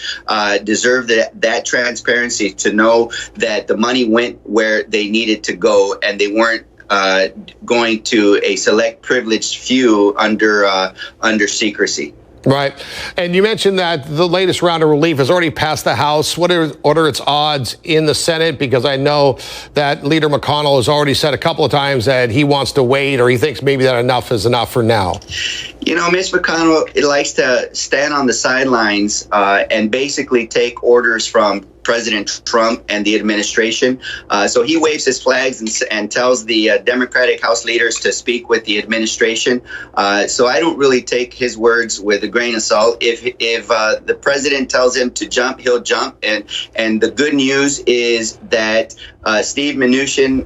S19: deserve that transparency, to know that the money went where they needed to go and they weren't going to a select privileged few under secrecy.
S10: Right. And you mentioned that the latest round of relief has already passed the House. What are its odds in the Senate? Because I know that Leader McConnell has already said a couple of times that he wants to wait, or he thinks maybe that enough is enough for now.
S19: Mitch McConnell likes to stand on the sidelines and basically take orders from President Trump and the administration. So he waves his flags and tells the Democratic House leaders to speak with the administration. So I don't really take his words with a grain of salt. If the president tells him to jump, he'll jump. And the good news is that Steve Mnuchin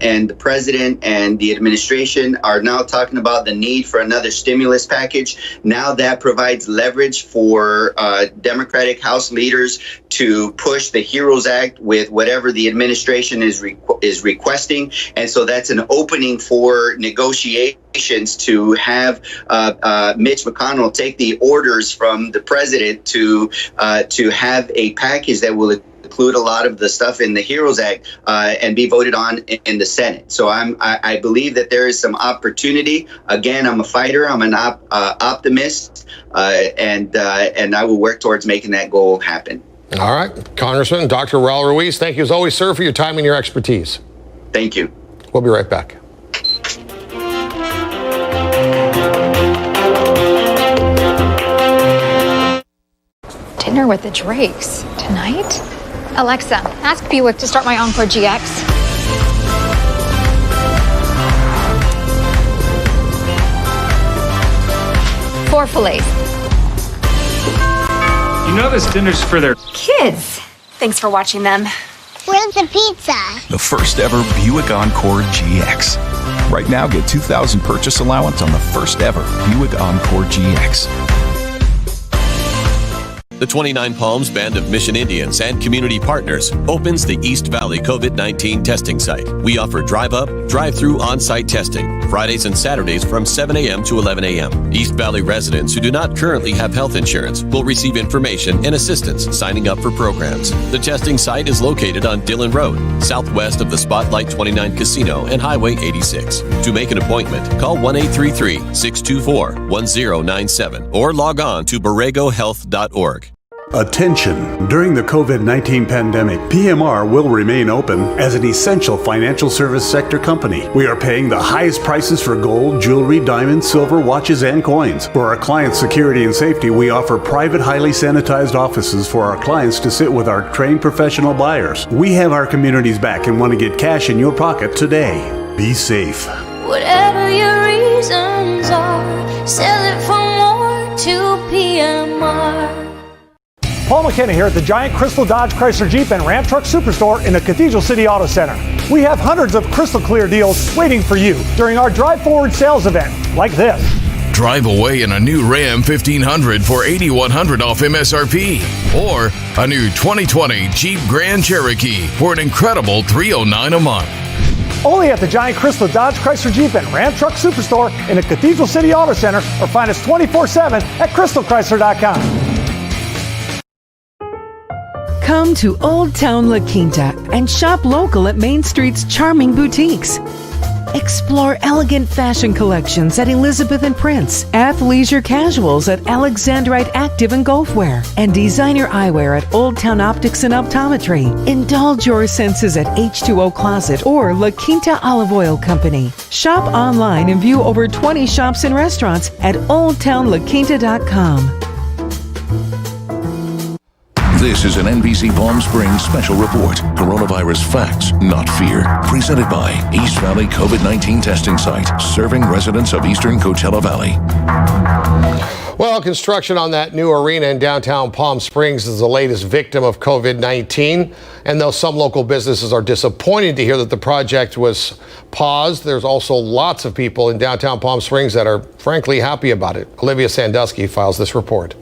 S19: and the president and the administration are now talking about the need for another stimulus package. Now that provides leverage for Democratic House leaders to push the HEROES Act with whatever the administration is requesting. And so that's an opening for negotiations to have Mitch McConnell take the orders from the president to have a package that will include a lot of the stuff in the HEROES Act and be voted on in the Senate. So I believe that there is some opportunity. Again, I'm a fighter. I'm an optimist, and I will work towards making that goal happen.
S10: All right, Congressman Dr. Raul Ruiz, thank you as always, sir, for your time and your expertise.
S19: Thank you.
S10: We'll be right back.
S20: Dinner with the Drakes tonight? Alexa, ask Buick to start my Encore GX. Four fillets.
S21: You know this dinner's for their
S22: Kids. Thanks for watching them.
S23: Where's the pizza?
S24: The first ever Buick Encore GX. Right now, get $2,000 purchase allowance on the first ever Buick Encore GX.
S25: The 29 Palms Band of Mission Indians and community partners opens the East Valley COVID-19 testing site. We offer drive-up, drive-through on-site testing, Fridays and Saturdays from 7 a.m. to 11 a.m. East Valley residents who do not currently have health insurance will receive information and assistance signing up for programs. The testing site is located on Dillon Road, southwest of the Spotlight 29 Casino and Highway 86. To make an appointment, call 1-833-624-1097 or log on to borregohealth.org.
S26: Attention! During the COVID-19 pandemic, PMR will remain open as an essential financial service sector company. We are paying the highest prices for gold, jewelry, diamonds, silver, watches, and coins. For our clients' security and safety, we offer private, highly sanitized offices for our clients to sit with our trained professional buyers. We have our communities back and want to get cash in your pocket today. Be safe.
S27: Whatever your reasons are, sell it for more to PMR.
S4: Paul McKenna here at the giant Crystal Dodge Chrysler Jeep and Ram Truck Superstore in the Cathedral City Auto Center. We have hundreds of crystal clear deals waiting for you during our Drive Forward sales event, like this.
S5: Drive away in a new Ram 1500 for $8,100 off MSRP. Or a new 2020 Jeep Grand Cherokee for an incredible $309 a month.
S4: Only at the giant Crystal Dodge Chrysler Jeep and Ram Truck Superstore in the Cathedral City Auto Center, or find us 24/7 at crystalchrysler.com.
S28: Come to Old Town La Quinta and shop local at Main Street's charming boutiques. Explore elegant fashion collections at Elizabeth and Prince, athleisure casuals at Alexandrite Active and Golfwear, and designer eyewear at Old Town Optics and Optometry. Indulge your senses at H2O Closet or La Quinta Olive Oil Company. Shop online and view over 20 shops and restaurants at oldtownlaquinta.com.
S14: This is an NBC Palm Springs special report. Coronavirus facts, not fear. Presented by East Valley COVID-19 testing site, serving residents of eastern Coachella Valley.
S10: Well, construction on that new arena in downtown Palm Springs is the latest victim of COVID-19. And though some local businesses are disappointed to hear that the project was paused, there's also lots of people in downtown Palm Springs that are frankly happy about it. Olivia Sandusky files this report.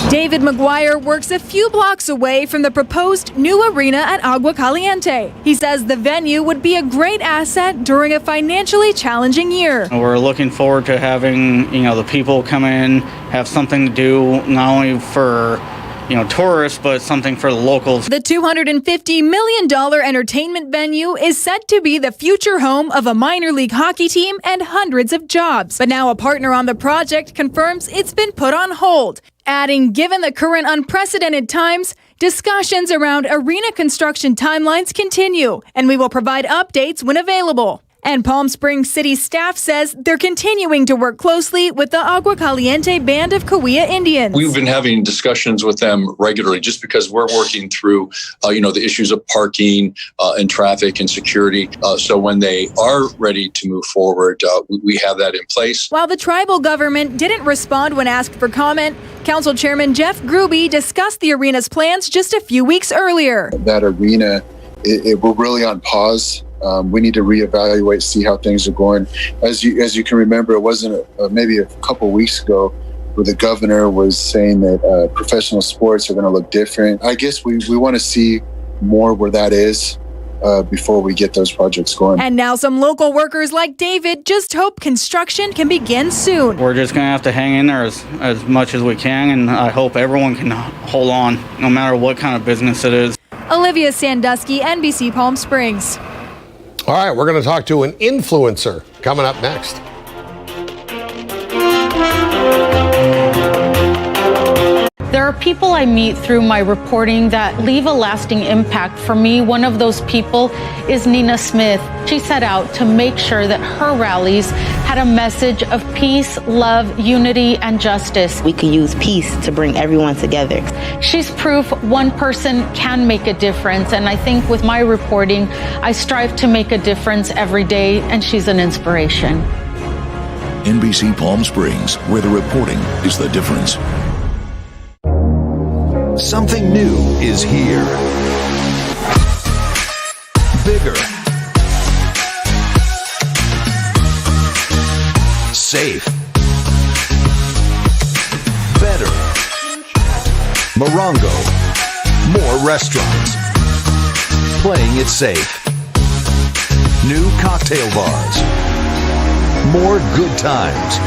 S30: David McGuire works a few blocks away from the proposed new arena at Agua Caliente. He says the venue would be a great asset during a financially challenging year.
S29: We're looking forward to having, the people come in, have something to do, not only for tourists, but something for the locals.
S30: The $250 million entertainment venue is set to be the future home of a minor league hockey team and hundreds of jobs. But now a partner on the project confirms it's been put on hold, adding, given the current unprecedented times, discussions around arena construction timelines continue, and we will provide updates when available. And Palm Springs City staff says they're continuing to work closely with the Agua Caliente Band of Cahuilla Indians.
S1: We've been having discussions with them regularly just because we're working through, the issues of parking and traffic and security. So when they are ready to move forward, we have that in place.
S30: While the tribal government didn't respond when asked for comment, Council Chairman Jeff Gruby discussed the arena's plans just a few weeks earlier.
S6: That arena, we're really on pause. We need to reevaluate, see how things are going. As you can remember, it wasn't maybe a couple weeks ago where the governor was saying that professional sports are going to look different. I guess we want to see more where that is before we get those projects going.
S30: And now some local workers like David just hope construction can begin soon.
S29: We're just going to have to hang in there as much as we can, and I hope everyone can hold on, no matter what kind of business it is.
S30: Olivia Sandusky, NBC Palm Springs.
S10: All right, we're going to talk to an influencer coming up next.
S7: There are people I meet through my reporting that leave a lasting impact. For me, one of those people is Nina Smith. She set out to make sure that her rallies had a message of peace, love, unity, and justice.
S8: We could use peace to bring everyone together.
S7: She's proof one person can make a difference, and I think with my reporting, I strive to make a difference every day, and she's an inspiration.
S14: NBC Palm Springs, where the reporting is the difference.
S9: Something new is here. Bigger. Safe. Better. Morongo. More restaurants. Playing it safe. New cocktail bars. More good times.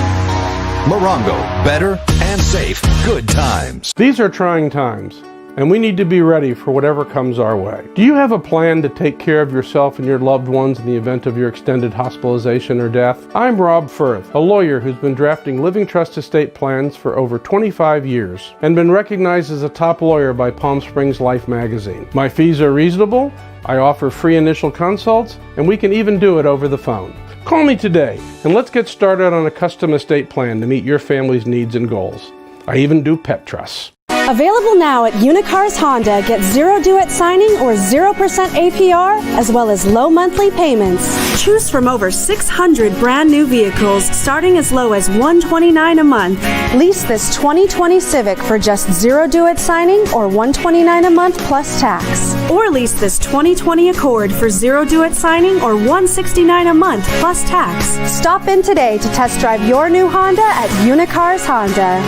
S9: Morongo, better and safe good times.
S11: These are trying times, and we need to be ready for whatever comes our way. Do you have a plan to take care of yourself and your loved ones in the event of your extended hospitalization or death? I'm Rob Firth, a lawyer who's been drafting living trust estate plans for over 25 years and been recognized as a top lawyer by Palm Springs Life magazine. My fees are reasonable, I offer free initial consults, and we can even do it over the phone. Call me today, and let's get started on a custom estate plan to meet your family's needs and goals. I even do pet trusts.
S12: Available now at Unicars Honda. Get zero due at signing or 0% APR, as well as low monthly payments.
S18: Choose from over 600 brand new vehicles, starting as low as $129 a month.
S12: Lease this 2020 Civic for just zero due at signing or $129 a month plus tax.
S18: Or lease this 2020 Accord for zero due at signing or $169 a month plus tax.
S12: Stop in today to test drive your new Honda at Unicars Honda.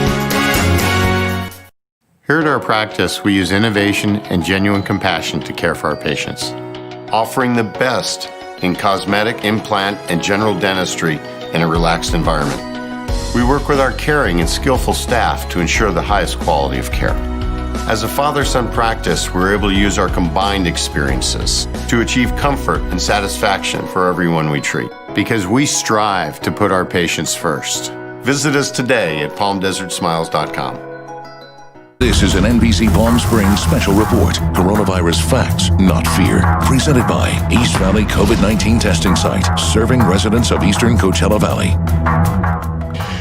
S13: Here at our practice, we use innovation and genuine compassion to care for our patients, offering the best in cosmetic, implant, and general dentistry in a relaxed environment. We work with our caring and skillful staff to ensure the highest quality of care. As a father-son practice, we're able to use our combined experiences to achieve comfort and satisfaction for everyone we treat, because we strive to put our patients first. Visit us today at palmdesertsmiles.com.
S14: This is an NBC Palm Springs special report. Coronavirus facts, not fear. Presented by East Valley COVID-19 testing site, serving residents of Eastern Coachella Valley.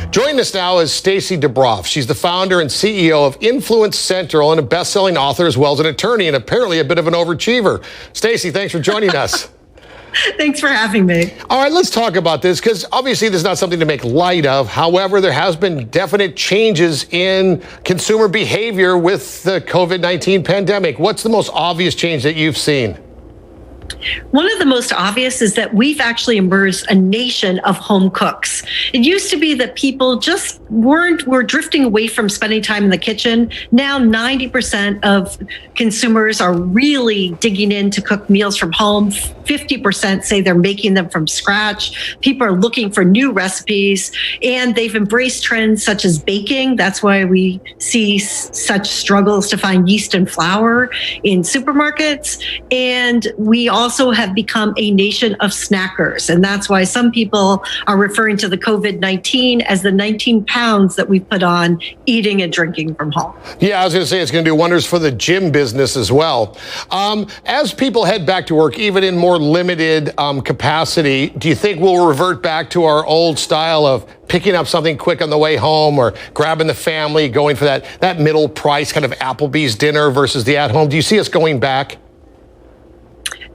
S10: Joining us now is Stacy Dubroff. She's the founder and CEO of Influence Central and a best-selling author as well as an attorney and apparently a bit of an overachiever. Stacy, thanks for joining us.
S15: Thanks for having me.
S10: All right, let's talk about this because obviously this is not something to make light of. However, there has been definite changes in consumer behavior with the COVID-19 pandemic. What's the most obvious change that you've seen?
S15: One of the most obvious is that we've actually emerged a nation of home cooks. It used to be that people just were drifting away from spending time in the kitchen. Now 90% of consumers are really digging in to cook meals from home. 50% say they're making them from scratch. People are looking for new recipes, and they've embraced trends such as baking. That's why we see such struggles to find yeast and flour in supermarkets. And we also have become a nation of snackers. And that's why some people are referring to the COVID-19 as the 19 pounds that we put on eating and drinking from home.
S10: Yeah, I was going to say it's going to do wonders for the gym business as well. As people head back to work, even in more limited capacity, do you think we'll revert back to our old style of picking up something quick on the way home or grabbing the family, going for that middle price kind of Applebee's dinner versus the at-home? Do you see us going back?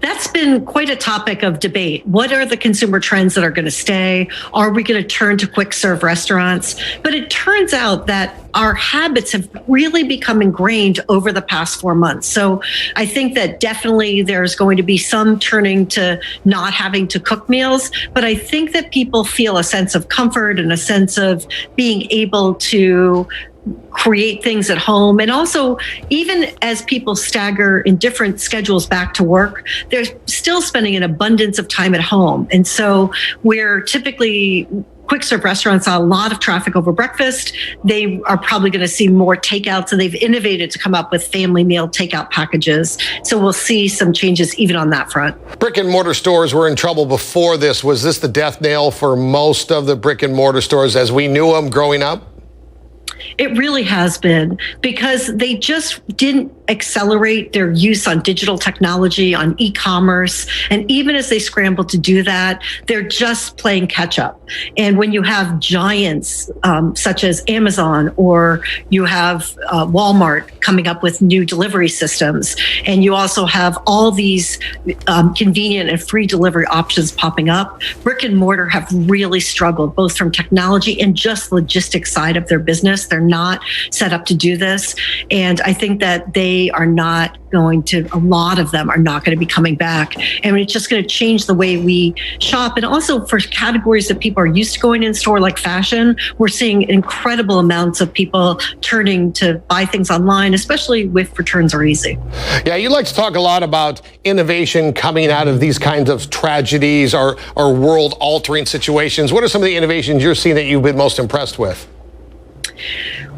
S15: That's been quite a topic of debate. What are the consumer trends that are going to stay? Are we going to turn to quick serve restaurants? But it turns out that our habits have really become ingrained over the past 4 months. So I think that definitely there's going to be some turning to not having to cook meals. But I think that people feel a sense of comfort and a sense of being able to create things at home. And also, even as people stagger in different schedules back to work, they're still spending an abundance of time at home. And so we're typically quick serve restaurants saw a lot of traffic over breakfast. They are probably going to see more takeout. So they've innovated to come up with family meal takeout packages. So we'll see some changes even on that front.
S10: Brick and mortar stores were in trouble before this. Was this the death nail for most of the brick and mortar stores as we knew them growing up?
S15: It really has been, because they just didn't accelerate their use on digital technology, on e-commerce. And even as they scramble to do that, they're just playing catch up. And when you have giants such as Amazon, or you have Walmart coming up with new delivery systems, and you also have all these convenient and free delivery options popping up, brick and mortar have really struggled, both from technology and just logistics side of their business. They're not set up to do this. And I think that they are not going to, a lot of them are not going to be coming back. And it's just going to change the way we shop. And also for categories that people are used to going in store, like fashion, we're seeing incredible amounts of people turning to buy things online, especially if returns are easy.
S10: Yeah, you like to talk a lot about innovation coming out of these kinds of tragedies or world-altering situations. What are some of the innovations you're seeing that you've been most impressed with?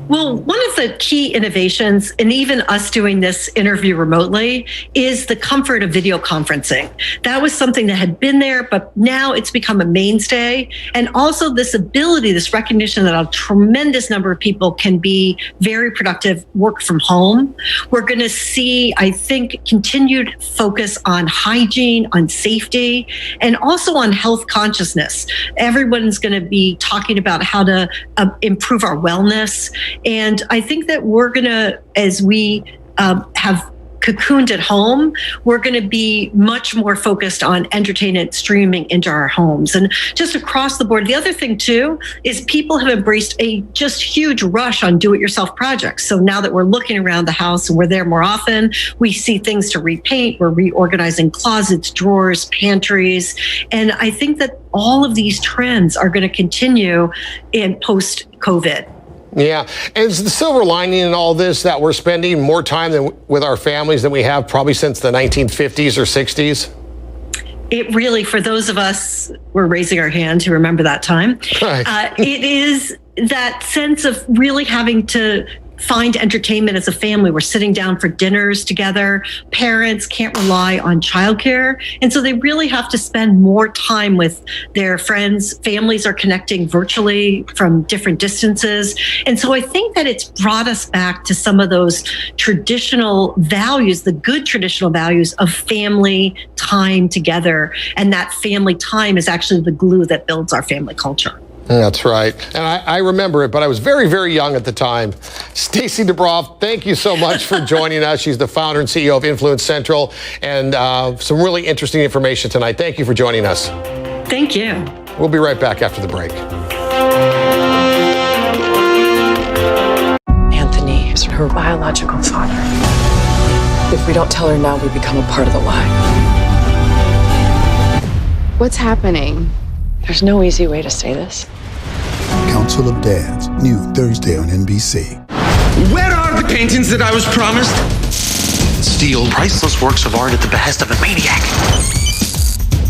S15: Well, one of the key innovations, and even us doing this interview remotely, is the comfort of video conferencing. That was something that had been there, but now it's become a mainstay. And also this ability, this recognition that a tremendous number of people can be very productive, work from home. We're going to see, I think, continued focus on hygiene, on safety, and also on health consciousness. Everyone's going to be talking about how to improve our wellness. And I think that we're going to, as we have cocooned at home, we're going to be much more focused on entertainment streaming into our homes. And just across the board, the other thing too is people have embraced a just huge rush on do-it-yourself projects. So now that we're looking around the house and we're there more often, we see things to repaint, we're reorganizing closets, drawers, pantries. And I think that all of these trends are going to continue in post-COVID.
S10: Yeah, and is the silver lining in all this that we're spending more time with our families than we have probably since the 1950s or 60s?
S15: It really, for those of us, we're raising our hand to remember that time. Right. It is that sense of really having to find entertainment as a family. We're sitting down for dinners together. Parents can't rely on childcare. And so they really have to spend more time with their friends. Families are connecting virtually from different distances. And so I think that it's brought us back to some of those traditional values, the good traditional values of family time together. And that family time is actually the glue that builds our family culture.
S10: That's right. And I remember it, but I was very, very young at the time. Stacey Dubroff, thank you so much for joining us. She's the founder and CEO of Influence Central, and some really interesting information tonight. Thank you for joining us.
S15: Thank you.
S10: We'll be right back after the break.
S2: Anthony is her biological father. If we don't tell her now, we become a part of the lie.
S3: What's happening?
S2: There's no easy way to say this.
S16: Council of Dads, new Thursday on NBC.
S17: Where are the paintings that I was promised?
S25: Steal priceless works of art at the behest of a maniac.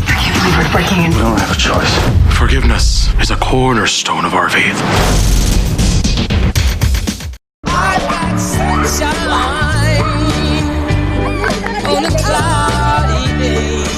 S17: I can't believe we're breaking in.
S25: We don't have a choice. Forgiveness is a cornerstone of our faith.
S27: I got sunshine on a cloudy day.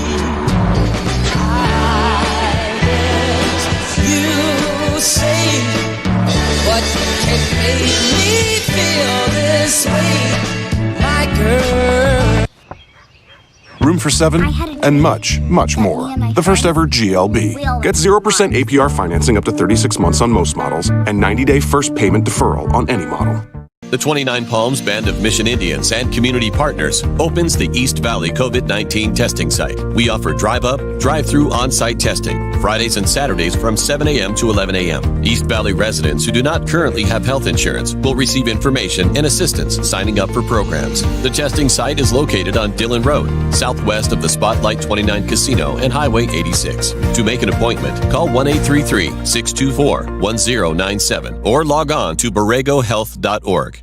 S4: room for 7, and much, much more. The first ever GLB. Get 0% APR financing up to 36 months on most models and 90-day first payment deferral on any model.
S25: The 29 Palms Band of Mission Indians and community partners opens the East Valley COVID-19 testing site. We offer drive-up, drive-through on-site testing, Fridays and Saturdays from 7 a.m. to 11 a.m. East Valley residents who do not currently have health insurance will receive information and assistance signing up for programs. The testing site is located on Dillon Road, southwest of the Spotlight 29 Casino and Highway 86. To make an appointment, call 1-833-624-1097 or log on to borregohealth.org.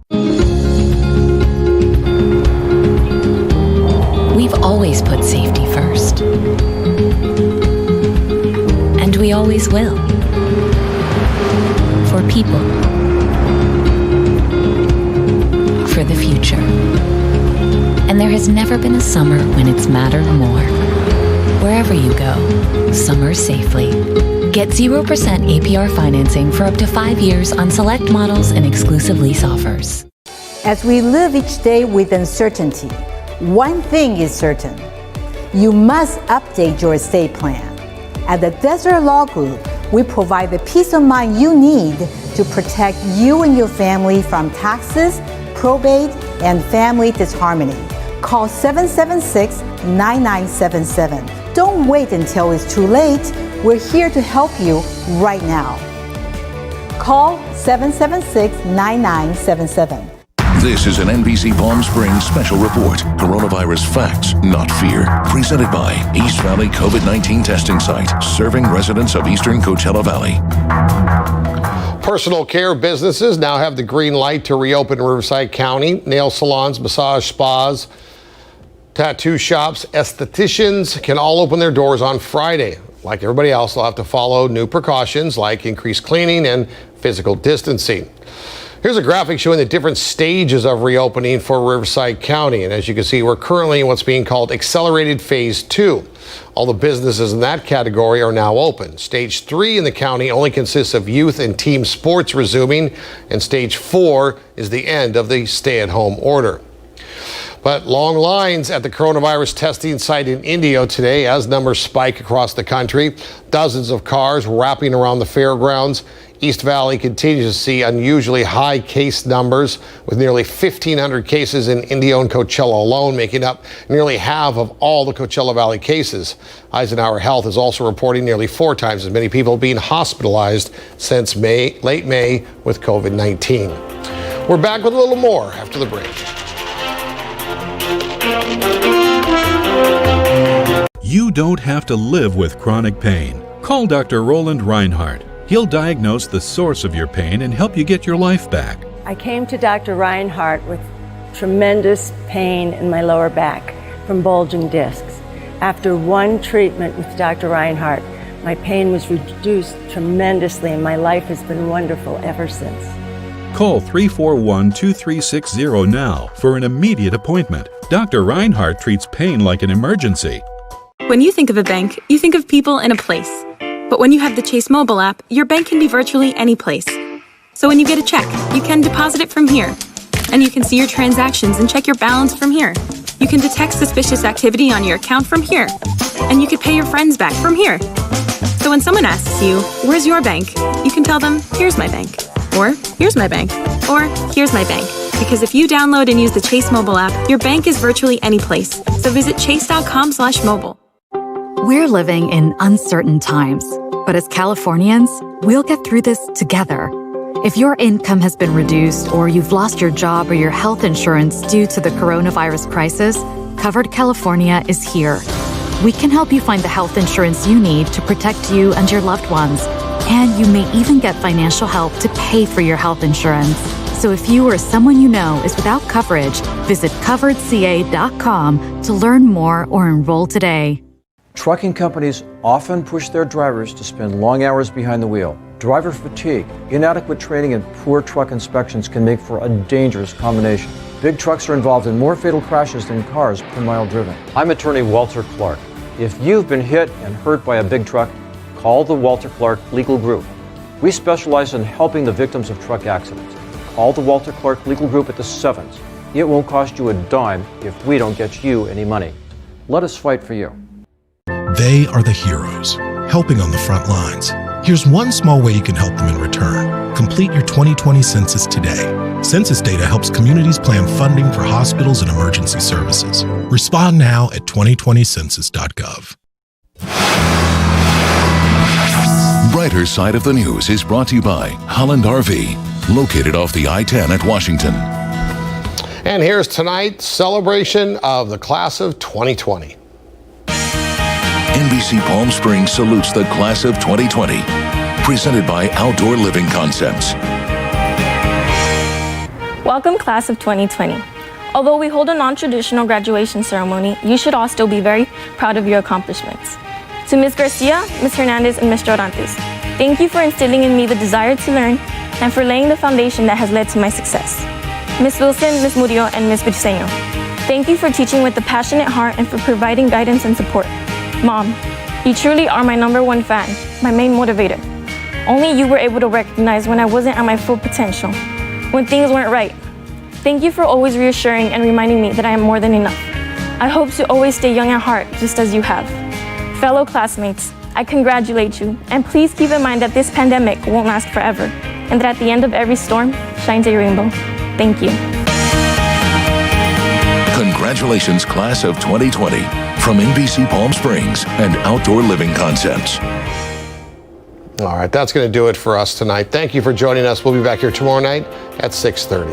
S5: We've always put safety first. And we always will. For people. For the future. And there has never been a summer when it's mattered more. Wherever you go, summer safely. Get 0% APR financing for up to 5 years on select models and exclusive lease offers.
S19: As we live each day with uncertainty, one thing is certain. You must update your estate plan. At the Desert Law Group, we provide the peace of mind you need to protect you and your family from taxes, probate, and family disharmony. Call 776-9977. Don't wait until it's too late. We're here to help you right now. Call 776-9977.
S14: This is an NBC Palm Springs special report. Coronavirus facts, not fear. Presented by East Valley COVID-19 testing site, serving residents of eastern Coachella Valley.
S10: Personal care businesses now have the green light to reopen in Riverside County. Nail salons, massage spas, tattoo shops, estheticians can all open their doors on Friday. Like everybody else, they'll have to follow new precautions like increased cleaning and physical distancing. Here's a graphic showing the different stages of reopening for Riverside County. And as you can see, we're currently in what's being called accelerated phase 2. All the businesses in that category are now open. Stage 3 in the county only consists of youth and team sports resuming, and stage 4 is the end of the stay-at-home order. But long lines at the coronavirus testing site in Indio today as numbers spike across the country. Dozens of cars wrapping around the fairgrounds. East Valley continues to see unusually high case numbers, with nearly 1,500 cases in Indio and Coachella alone, making up nearly half of all the Coachella Valley cases. Eisenhower Health is also reporting nearly 4 times as many people being hospitalized since late May with COVID-19. We're back with a little more after the break.
S20: You don't have to live with chronic pain. Call Dr. Roland Reinhardt. He'll diagnose the source of your pain and help you get your life back.
S21: I came to Dr. Reinhardt with tremendous pain in my lower back from bulging discs. After one treatment with Dr. Reinhardt, my pain was reduced tremendously and my life has been wonderful ever since.
S20: Call 341-2360 now for an immediate appointment. Dr. Reinhardt treats pain like an emergency.
S22: When you think of a bank, you think of people and a place. But when you have the Chase mobile app, your bank can be virtually any place. So when you get a check, you can deposit it from here. And you can see your transactions and check your balance from here. You can detect suspicious activity on your account from here. And you can pay your friends back from here. So when someone asks you, where's your bank? You can tell them, here's my bank. Or, here's my bank. Or, here's my bank. Because if you download and use the Chase mobile app, your bank is virtually any place. So visit chase.com/mobile.
S23: We're living in uncertain times, but as Californians, we'll get through this together. If your income has been reduced or you've lost your job or your health insurance due to the coronavirus crisis, Covered California is here. We can help you find the health insurance you need to protect you and your loved ones. And you may even get financial help to pay for your health insurance. So if you or someone you know is without coverage, visit coveredca.com to learn more or enroll today.
S24: Trucking companies often push their drivers to spend long hours behind the wheel. Driver fatigue, inadequate training, and poor truck inspections can make for a dangerous combination. Big trucks are involved in more fatal crashes than cars per mile driven. I'm attorney Walter Clark. If you've been hit and hurt by a big truck, call the Walter Clark Legal Group. We specialize in helping the victims of truck accidents. Call the Walter Clark Legal Group at the 7s. It won't cost you a dime if we don't get you any money. Let us fight for you.
S1: They are the heroes, helping on the front lines. Here's one small way you can help them in return. Complete your 2020 census today. Census data helps communities plan funding for hospitals and emergency services. Respond now at 2020census.gov.
S14: Brighter Side of the News is brought to you by Holland RV, located off the I-10 at Washington.
S10: And here's tonight's celebration of the class of 2020.
S14: NBC Palm Springs salutes the class of 2020, presented by Outdoor Living Concepts.
S22: Welcome, class of 2020. Although we hold a non-traditional graduation ceremony, you should all still be very proud of your accomplishments. To Ms. Garcia, Ms. Hernandez, and Mr. Orantes, thank you for instilling in me the desire to learn and for laying the foundation that has led to my success. Ms. Wilson, Ms. Murillo, and Ms. Briceño, thank you for teaching with a passionate heart and for providing guidance and support. Mom, you truly are my #1 fan, my main motivator. Only you were able to recognize when I wasn't at my full potential, when things weren't right. Thank you for always reassuring and reminding me that I am more than enough. I hope to always stay young at heart, just as you have. Fellow classmates, I congratulate you, and please keep in mind that this pandemic won't last forever, and that at the end of every storm shines a rainbow. Thank you.
S14: Congratulations, class of 2020, from NBC Palm Springs and Outdoor Living Concepts.
S10: All right, that's going to do it for us tonight. Thank you for joining us. We'll be back here tomorrow night at 6:30.